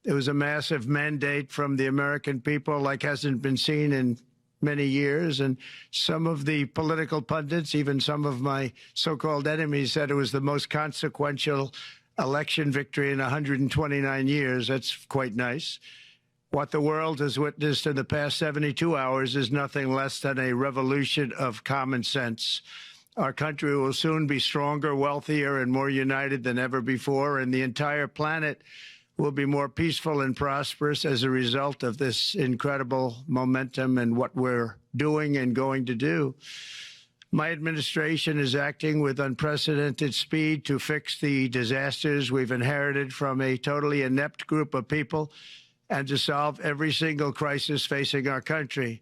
It was a massive mandate from the American people like hasn't been seen in many years. And some of the political pundits, even some of my so-called enemies, said it was the most consequential election victory in 129 years. That's quite nice. What the world has witnessed in the past 72 hours is nothing less than a revolution of common sense. Our country will soon be stronger, wealthier, and more united than ever before, and the entire planet will be more peaceful and prosperous as a result of this incredible momentum and what we're doing and going to do. My administration is acting with unprecedented speed to fix the disasters we've inherited from a totally inept group of people and to solve every single crisis facing our country.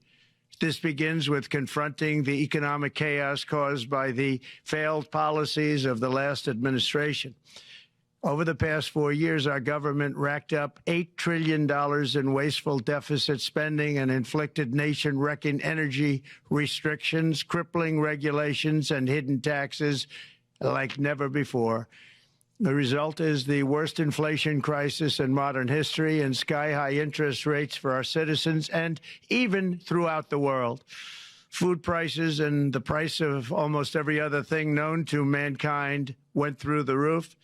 This begins with confronting the economic chaos caused by the failed policies of the last administration. Over the past 4 years, our government racked up $8 trillion in wasteful deficit spending and inflicted nation-wrecking energy restrictions, crippling regulations, and hidden taxes like never before. The result is the worst inflation crisis in modern history and sky-high interest rates for our citizens and even throughout the world. Food prices and the price of almost every other thing known to mankind went through the roof.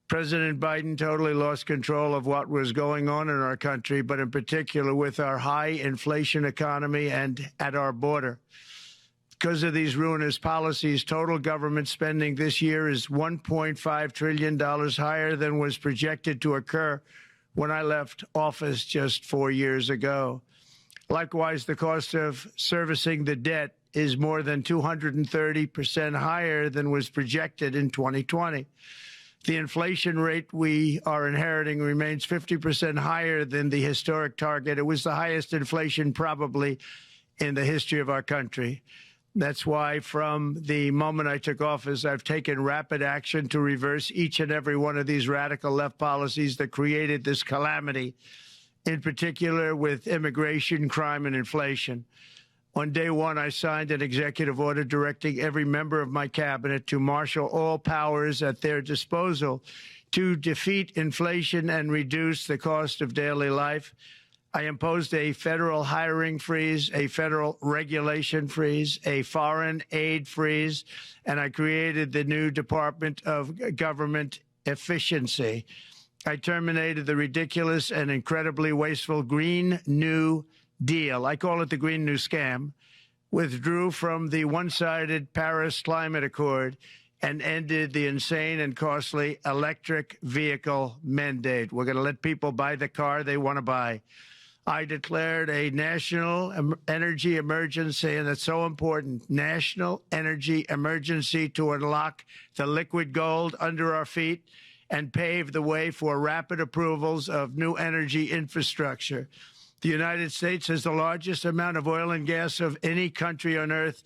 President Biden totally lost control of what was going on in our country, but in particular with our high inflation economy and at our border. Because of these ruinous policies, total government spending this year is $1.5 trillion higher than was projected to occur when I left office just 4 years ago. Likewise, the cost of servicing the debt is more than 230% higher than was projected in 2020. The inflation rate we are inheriting remains 50% higher than the historic target. It was the highest inflation probably in the history of our country. That's why from the moment I took office, I've taken rapid action to reverse each and every one of these radical left policies that created this calamity, in particular with immigration, crime, and inflation. On day one, I signed an executive order directing every member of my cabinet to marshal all powers at their disposal to defeat inflation and reduce the cost of daily life. I imposed a federal hiring freeze, a federal regulation freeze, a foreign aid freeze, and I created the new Department of Government Efficiency. I terminated the ridiculous and incredibly wasteful Green New Deal. I call it the Green New Scam. Withdrew from the one-sided Paris Climate Accord and ended the insane and costly electric vehicle mandate. We're going to let people buy the car they want to buy. I declared a national energy emergency, and that's so important, national energy emergency to unlock the liquid gold under our feet and pave the way for rapid approvals of new energy infrastructure. The United States has the largest amount of oil and gas of any country on earth,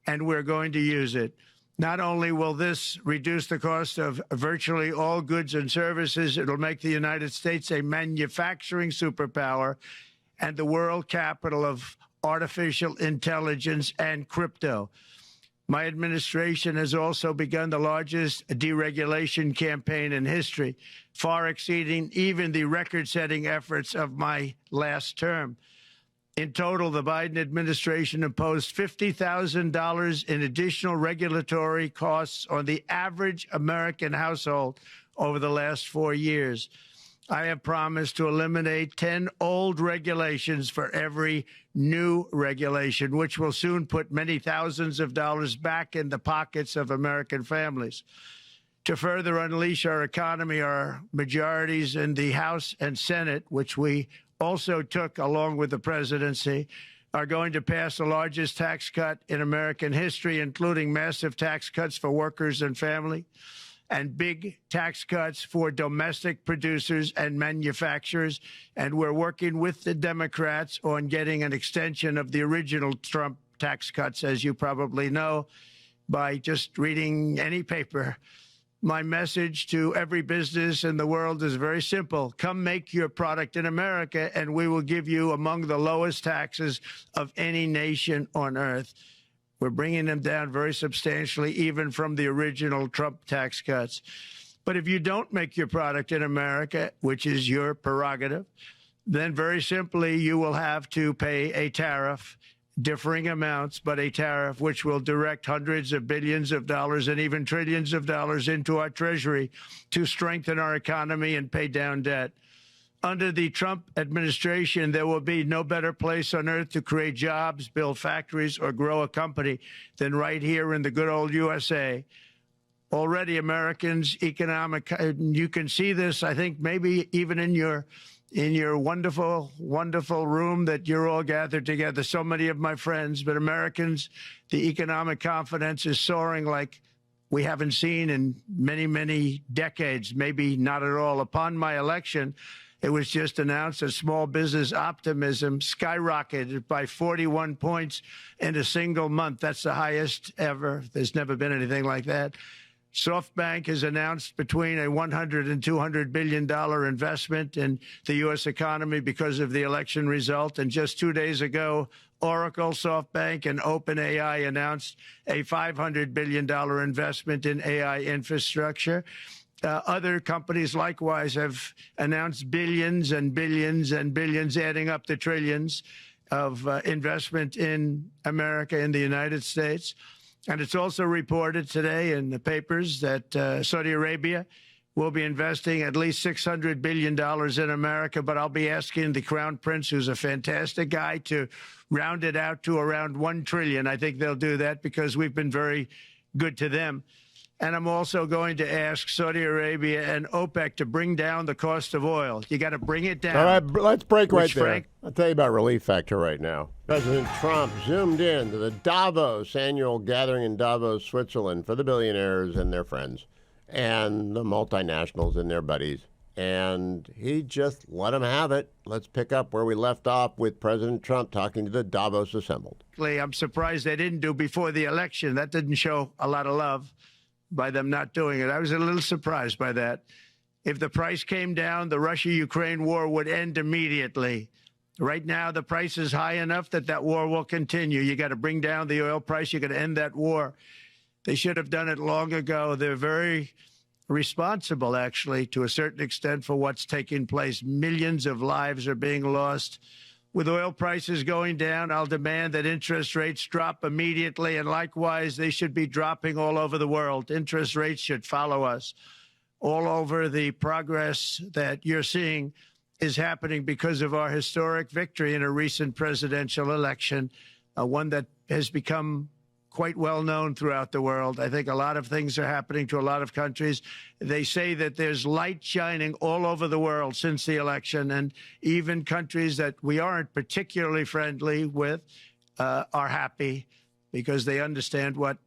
and we're going to use it. Not only will this reduce the cost of virtually all goods and services, it'll make the United States a manufacturing superpower and the world capital of artificial intelligence and crypto. My administration has also begun the largest deregulation campaign in history, far exceeding even the record-setting efforts of my last term. In total, the Biden administration imposed $50,000 in additional regulatory costs on the average American household over the last 4 years. I have promised to eliminate 10 old regulations for every new regulation, which will soon put many thousands of dollars back in the pockets of American families. To further unleash our economy, our majorities in the House and Senate, which we also took along with the presidency, are going to pass the largest tax cut in American history, including massive tax cuts for workers and family, and big tax cuts for domestic producers and manufacturers. And we're working with the Democrats on getting an extension of the original Trump tax cuts, as you probably know, by just reading any paper. My message to every business in the world is very simple. Come make your product in America, and we will give you among the lowest taxes of any nation on earth. We're bringing them down very substantially, even from the original Trump tax cuts. But if you don't make your product in America, which is your prerogative, then very simply you will have to pay a tariff, differing amounts, but a tariff which will direct hundreds of billions of dollars and even trillions of dollars into our treasury to strengthen our economy and pay down debt. Under the Trump administration, there will be no better place on earth to create jobs, build factories, or grow a company than right here in the good old USA. Already, Americans' economic, you can see this, I think, maybe even in your wonderful, wonderful room that you're all gathered together, so many of my friends, but Americans, the economic confidence is soaring like we haven't seen in many, many decades, maybe not at all. Upon my election, it was just announced that small business optimism skyrocketed by 41 points in a single month. That's the highest ever. There's never been anything like that. SoftBank has announced between a $100 and $200 billion investment in the U.S. economy because of the election result. And just 2 days ago, Oracle, SoftBank, and OpenAI announced a $500 billion investment in AI infrastructure. Other companies likewise have announced billions and billions and billions, adding up to trillions of investment in America, in the United States. And it's also reported today in the papers that Saudi Arabia We'll be investing at least $600 billion in America, but I'll be asking the Crown Prince, who's a fantastic guy, to round it out to around $1 trillion. I think they'll do that because we've been very good to them. And I'm also going to ask Saudi Arabia and OPEC to bring down the cost of oil. You got to bring it down. All right, let's break right there. Frank, I'll tell you about Relief Factor right now. President Trump zoomed in to the Davos annual gathering in Davos, Switzerland, for the billionaires and their friends and the multinationals and their buddies. And he just let them have it. Let's pick up where we left off with President Trump talking to the Davos assembled. I'm surprised they didn't do before the election. That didn't show a lot of love by them not doing it. I was a little surprised by that. If the price came down, the Russia-Ukraine war would end immediately. Right now, the price is high enough that that war will continue. You got to bring down the oil price. You got to end that war. They should have done it long ago. They're very responsible, actually, to a certain extent for what's taking place. Millions of lives are being lost. With oil prices going down, I'll demand that interest rates drop immediately, and likewise, they should be dropping all over the world. Interest rates should follow us. All over, the progress that you're seeing is happening because of our historic victory in a recent presidential election, one that has become quite well known throughout the world. I think a lot of things are happening to a lot of countries. They say that there's light shining all over the world since the election, and even countries that we aren't particularly friendly with are happy because they understand what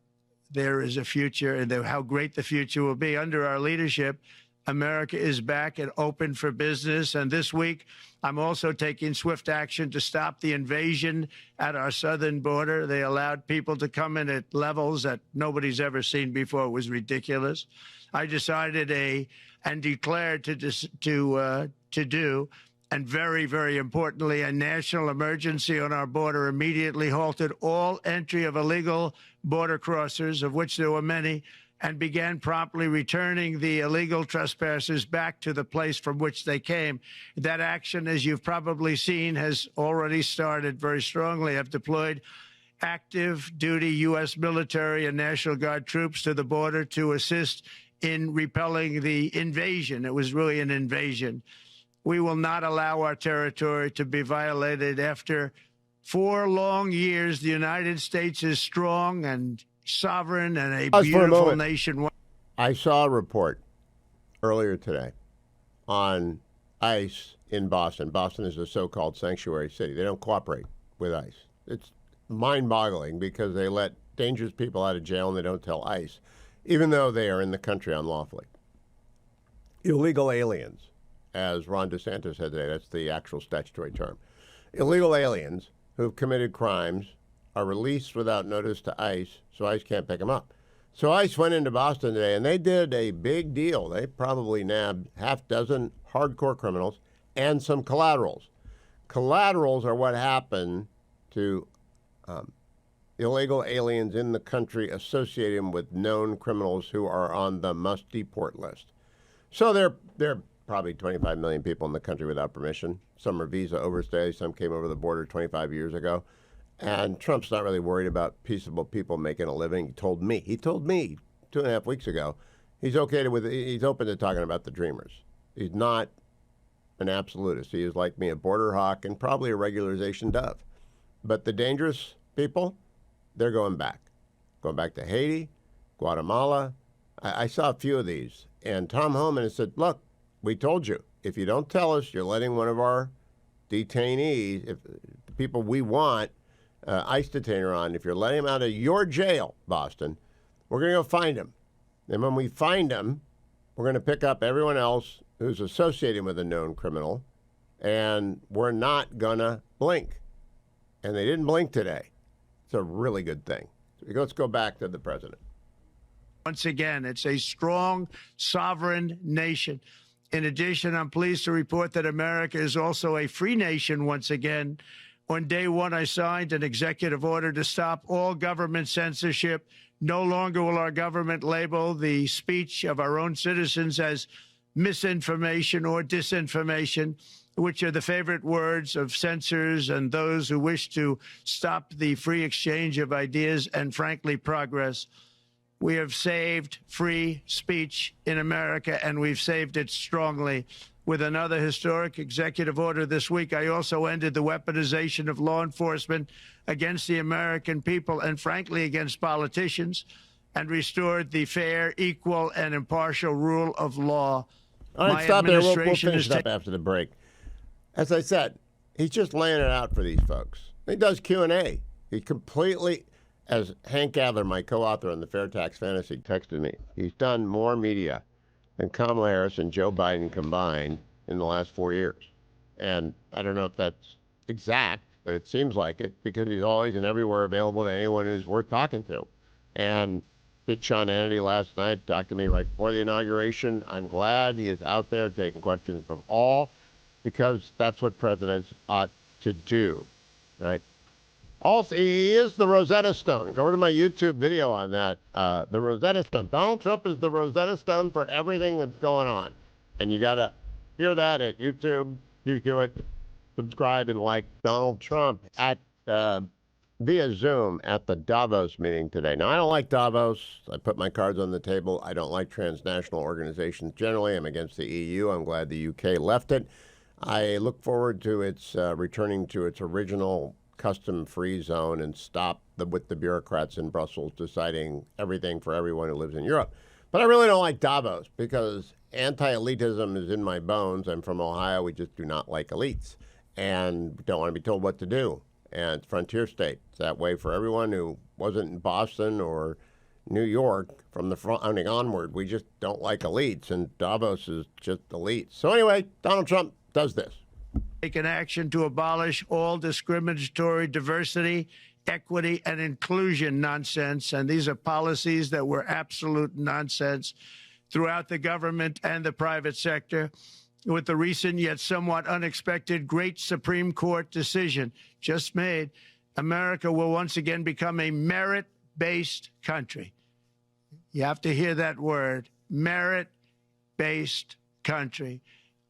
there is a future and how great the future will be. Under our leadership, America is back and open for business. And this week, I'm also taking swift action to stop the invasion at our southern border. They allowed people to come in at levels that nobody's ever seen before. It was ridiculous. I decided and declared to do, and very, very importantly, a national emergency on our border immediately halted all entry of illegal border crossers, of which there were many, and began promptly returning the illegal trespassers back to the place from which they came. That action, as you've probably seen, has already started very strongly. I've deployed active duty U.S. military and National Guard troops to the border to assist in repelling the invasion. It was really an invasion. We will not allow our territory to be violated. After 4 long years, the United States is strong and sovereign and a beautiful nation. I saw a report earlier today on ICE in Boston. Boston is a so-called sanctuary city. They don't cooperate with ICE. It's mind-boggling because they let dangerous people out of jail and they don't tell ICE, even though they are in the country unlawfully. Illegal aliens, as Ron DeSantis said today, that's the actual statutory term. Illegal aliens who've committed crimes are released without notice to ICE, so ICE can't pick them up. So ICE went into Boston today, and they did a big deal. They probably nabbed 6 hardcore criminals and some collaterals. Collaterals are what happened to illegal aliens in the country associated with known criminals who are on the must-deport list. So there are probably 25 million people in the country without permission. Some are visa overstays. Some came over the border 25 years ago. And Trump's not really worried about peaceable people making a living. He told me 2.5 weeks ago, he's open to talking about the dreamers. He's not an absolutist. He is, like me, a border hawk and probably a regularization dove. But the dangerous people, they're going back to Haiti, Guatemala. I saw a few of these. And Tom Homan has said, look, we told you, if you don't tell us you're letting one of our detainees, if the people we want, ICE detainer on, if you're letting him out of your jail, Boston, we're going to go find him. And when we find him, we're going to pick up everyone else who's associated with a known criminal, and we're not going to blink. And they didn't blink today. It's a really good thing. Let's go back to the president. Once again, it's a strong, sovereign nation. In addition, I'm pleased to report that America is also a free nation once again. On day one, I signed an executive order to stop all government censorship. No longer will our government label the speech of our own citizens as misinformation or disinformation, which are the favorite words of censors and those who wish to stop the free exchange of ideas and, frankly, progress. We have saved free speech in America, and we've saved it strongly. With another historic executive order this week, I also ended the weaponization of law enforcement against the American people and, frankly, against politicians, and restored the fair, equal, and impartial rule of law. All right, My stop there. We'll administration finish is it up after the break. As I said, he's just laying it out for these folks. He does Q&A. He completely, as Hank Adler, my co-author on the Fair Tax Fantasy, texted me, he's done more media than Kamala Harris and Joe Biden combined in the last 4 years. And I don't know if that's exact, but it seems like it, because he's always and everywhere available to anyone who's worth talking to. And Big Sean Hannity last night talked to me right before the inauguration. I'm glad he is out there taking questions from all, because that's what presidents ought to do, right? Also, he is the Rosetta Stone. Go to my YouTube video on that. The Rosetta Stone. Donald Trump is the Rosetta Stone for everything that's going on. And you got to hear that at YouTube. Hugh Hewitt. Subscribe and like Donald Trump at via Zoom at the Davos meeting today. Now, I don't like Davos. I put my cards on the table. I don't like transnational organizations generally. I'm against the EU. I'm glad the UK left it. I look forward to its returning to its original custom-free zone and stop with the bureaucrats in Brussels deciding everything for everyone who lives in Europe. But I really don't like Davos because anti-elitism is in my bones. I'm from Ohio. We just do not like elites and don't want to be told what to do. And it's frontier state. It's that way for everyone who wasn't in Boston or New York from the founding onward. We just don't like elites, and Davos is just elites. So anyway, Donald Trump does this. Taken action to abolish all discriminatory diversity, equity, and inclusion nonsense. And these are policies that were absolute nonsense throughout the government and the private sector. With the recent yet somewhat unexpected great Supreme Court decision just made, America will once again become a merit-based country. You have to hear that word, merit-based country.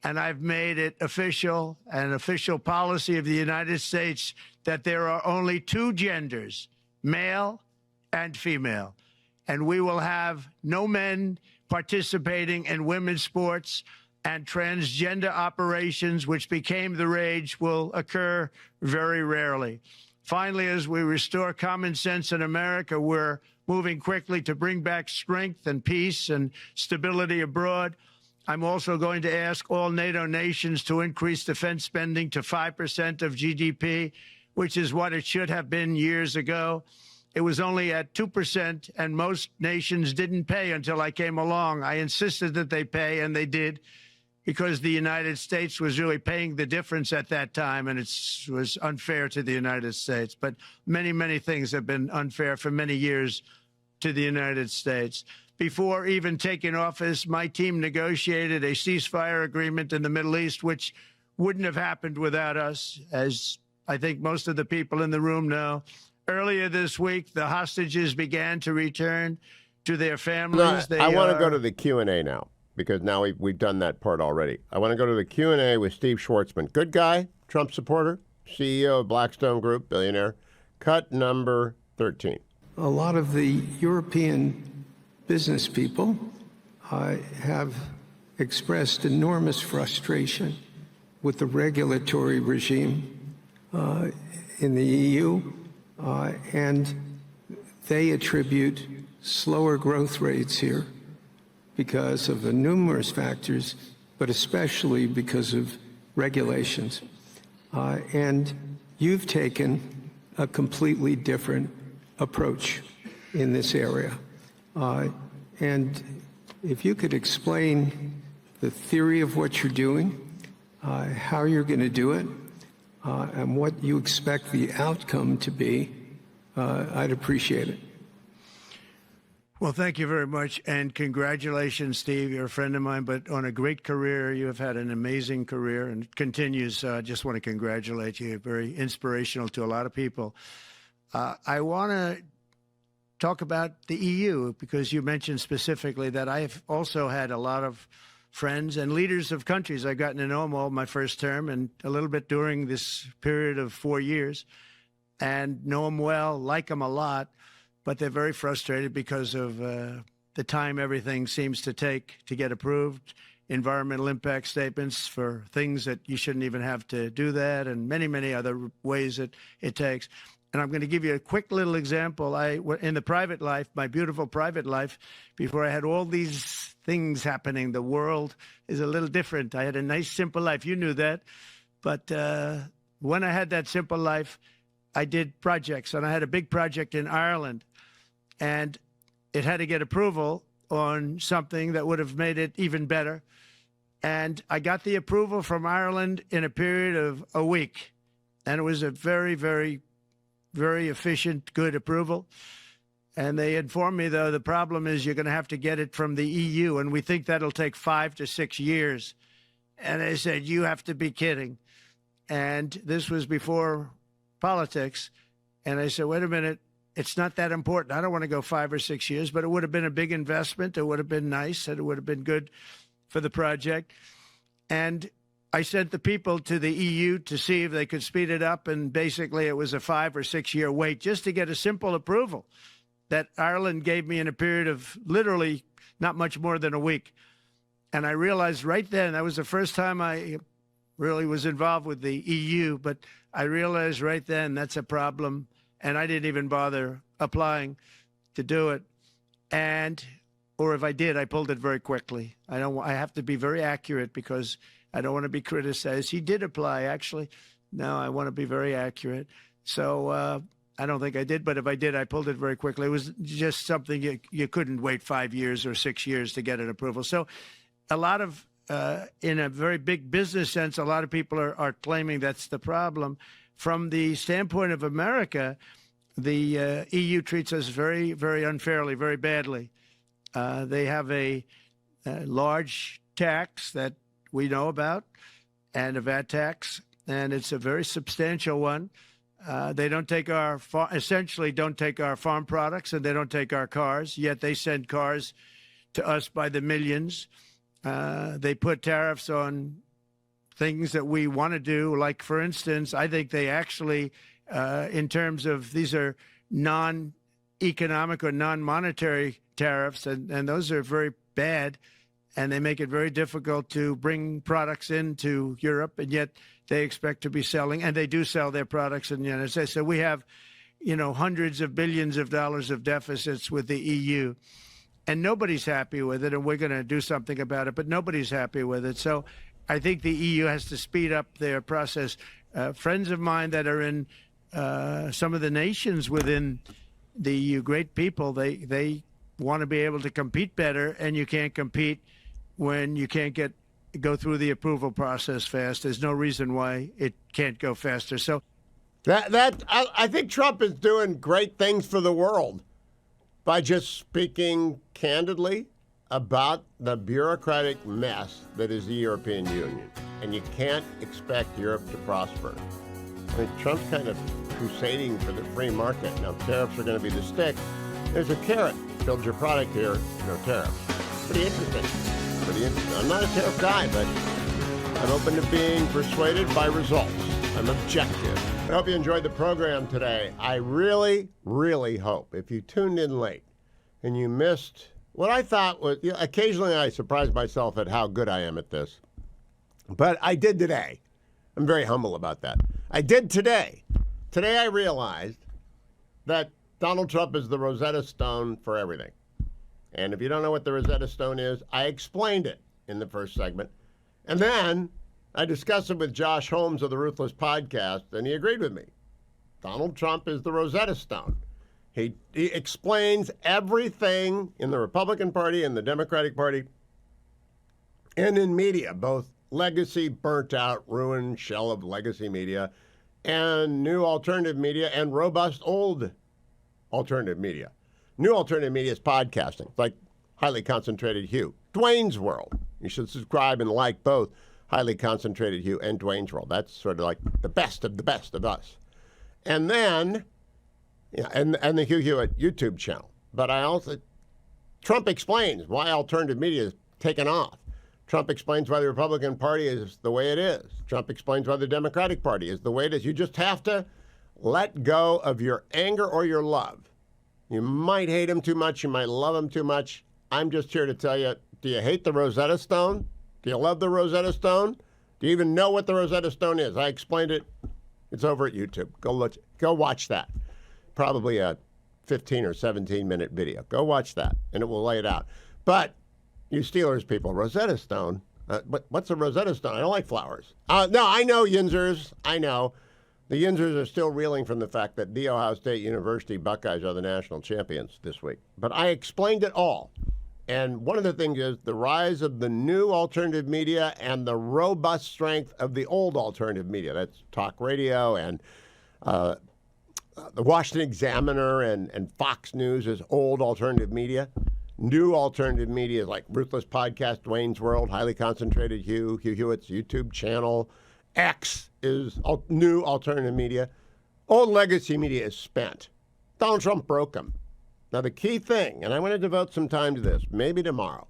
And I've made it official, an official policy of the United States, that there are only two genders, male and female. And we will have no men participating in women's sports, and transgender operations, which became the rage, will occur very rarely. Finally, as we restore common sense in America, we're moving quickly to bring back strength and peace and stability abroad. I'm also going to ask all NATO nations to increase defense spending to 5% of GDP, which is what it should have been years ago. It was only at 2%, and most nations didn't pay until I came along. I insisted that they pay, and they did, because the United States was really paying the difference at that time, and it was unfair to the United States. But many, many things have been unfair for many years to the United States. Before even taking office, my team negotiated a ceasefire agreement in the Middle East, which wouldn't have happened without us, as I think most of the people in the room know. Earlier this week, the hostages began to return to their families. I want to go to the Q&A now, because now we've done that part already. I want to go to the Q&A with Steve Schwartzman. Good guy, Trump supporter, CEO of Blackstone Group, billionaire. Cut number 13. A lot of the European business people have expressed enormous frustration with the regulatory regime in the EU, and they attribute slower growth rates here because of the numerous factors, but especially because of regulations. And you've taken a completely different approach in this area. And if you could explain the theory of what you're doing, how you're going to do it, and what you expect the outcome to be, I'd appreciate it. Well, thank you very much, and congratulations, Steve. You're a friend of mine, but on a great career. You have had an amazing career, and it continues. Just want to congratulate you. You're very inspirational to a lot of people. I want to talk about the EU, because you mentioned specifically that I've also had a lot of friends and leaders of countries. I've gotten to know them all my first term and a little bit during this period of 4 years, and know them well, like them a lot. but they're very frustrated because of the time everything seems to take to get approved, environmental impact statements for things that you shouldn't even have to do that, and many, many other ways that it takes. And I'm going to give you a quick little example. In the private life, my beautiful private life, before I had all these things happening, the world is a little different. I had a nice, simple life. You knew that. But when I had that simple life, I did projects. And I had a big project in Ireland. And it had to get approval on something that would have made it even better. And I got the approval from Ireland in a period of a week. And it was a very, very, very efficient, good approval. And they informed me, though, the problem is you're going to have to get it from the EU, and we think that'll take 5 to 6 years. And they said, you have to be kidding. And this was before politics. And I said, wait a minute, it's not that important. I don't want to go 5 or 6 years, but it would have been a big investment. It would have been nice, and it would have been good for the project. And I sent the people to the EU to see if they could speed it up, and basically it was a 5 or 6 year wait just to get a simple approval that Ireland gave me in a period of literally not much more than a week. And I realized right then, that was the first time I really was involved with the EU, but I realized right then that's a problem, and I didn't even bother applying to do it. Or if I did, I pulled it very quickly. I have to be very accurate because I don't want to be criticized. He did apply, actually. No, I want to be very accurate. So I don't think I did, but if I did, I pulled it very quickly. It was just something you couldn't wait 5 years or 6 years to get an approval. So a lot of, in a very big business sense, a lot of people are claiming that's the problem. From the standpoint of America, the EU treats us very, very unfairly, very badly. They have a large tax that we know about, and a VAT tax, and it's a very substantial one. They don't take essentially don't take our farm products, and they don't take our cars, yet they send cars to us by the millions. They put tariffs on things that we want to do, like, for instance, I think they actually, in terms of these are non-economic or non-monetary tariffs, and those are very bad. And they make it very difficult to bring products into Europe, and yet they expect to be selling, and they do sell their products in the United States. So we have, hundreds of billions of dollars of deficits with the EU, and nobody's happy with it, and we're going to do something about it, but nobody's happy with it. So I think the EU has to speed up their process. Friends of mine that are in some of the nations within the EU, great people, they want to be able to compete better, and you can't compete when you can't go through the approval process fast. There's no reason why it can't go faster. So I think Trump is doing great things for the world by just speaking candidly about the bureaucratic mess that is the European Union. And you can't expect Europe to prosper. I mean, Trump's kind of crusading for the free market. Now, tariffs are going to be the stick. There's a carrot. Build your product here, no tariffs. Pretty interesting. I'm not a tariff guy, but I'm open to being persuaded by results. I'm objective. I hope you enjoyed the program today. I really, really hope if you tuned in late and you missed what I thought was, occasionally I surprise myself at how good I am at this, but I did today. I'm very humble about that. I did today. Today I realized that Donald Trump is the Rosetta Stone for everything. And if you don't know what the Rosetta Stone is, I explained it in the first segment. And then I discussed it with Josh Holmes of the Ruthless Podcast, and he agreed with me. Donald Trump is the Rosetta Stone. He explains everything in the Republican Party and the Democratic Party and in media, both legacy, burnt out, ruined shell of legacy media, and new alternative media, and robust old alternative media. New alternative media is podcasting, like Highly Concentrated Hugh. Dwayne's World. You should subscribe and like both Highly Concentrated Hugh and Dwayne's World. That's sort of like the best of us. And then, and the Hugh Hewitt YouTube channel. But Trump explains why alternative media is taken off. Trump explains why the Republican Party is the way it is. Trump explains why the Democratic Party is the way it is. You just have to let go of your anger or your love. You might hate him too much. You might love him too much. I'm just here to tell you, do you hate the Rosetta Stone? Do you love the Rosetta Stone? Do you even know what the Rosetta Stone is? I explained it. It's over at YouTube. Go watch that. Probably a 15 or 17-minute video. Go watch that, and it will lay it out. But you Steelers people, Rosetta Stone, what's a Rosetta Stone? I don't like flowers. No, I know, Yinzers. I know. The Yinzers are still reeling from the fact that the Ohio State University Buckeyes are the national champions this week. But I explained it all. And one of the things is the rise of the new alternative media and the robust strength of the old alternative media. That's talk radio and the Washington Examiner and Fox News is old alternative media. New alternative media is like Ruthless Podcast, Dwayne's World, Highly Concentrated Hugh Hewitt's YouTube channel. X is new alternative media. Old legacy media is spent. Donald Trump broke them. Now, the key thing, and I want to devote some time to this, maybe tomorrow,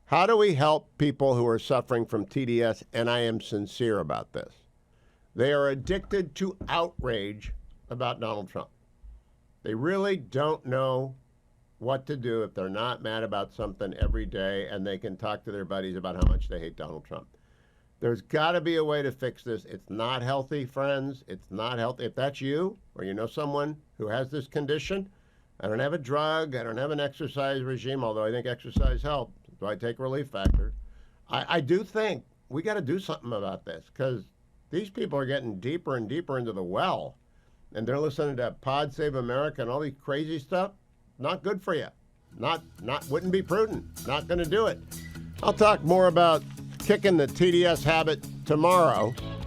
how do we help people who are suffering from TDS? And I am sincere about this. They are addicted to outrage about Donald Trump. They really don't know what to do if they're not mad about something every day and they can talk to their buddies about how much they hate Donald Trump. There's got to be a way to fix this. It's not healthy, friends. It's not healthy. If that's you or you know someone who has this condition, I don't have a drug. I don't have an exercise regime, although I think exercise helps. Do I take Relief Factor? I do think we got to do something about this because these people are getting deeper and deeper into the well, and they're listening to Pod Save America and all these crazy stuff. Not good for you. Wouldn't be prudent. Not going to do it. I'll talk more about kicking the TDS habit tomorrow.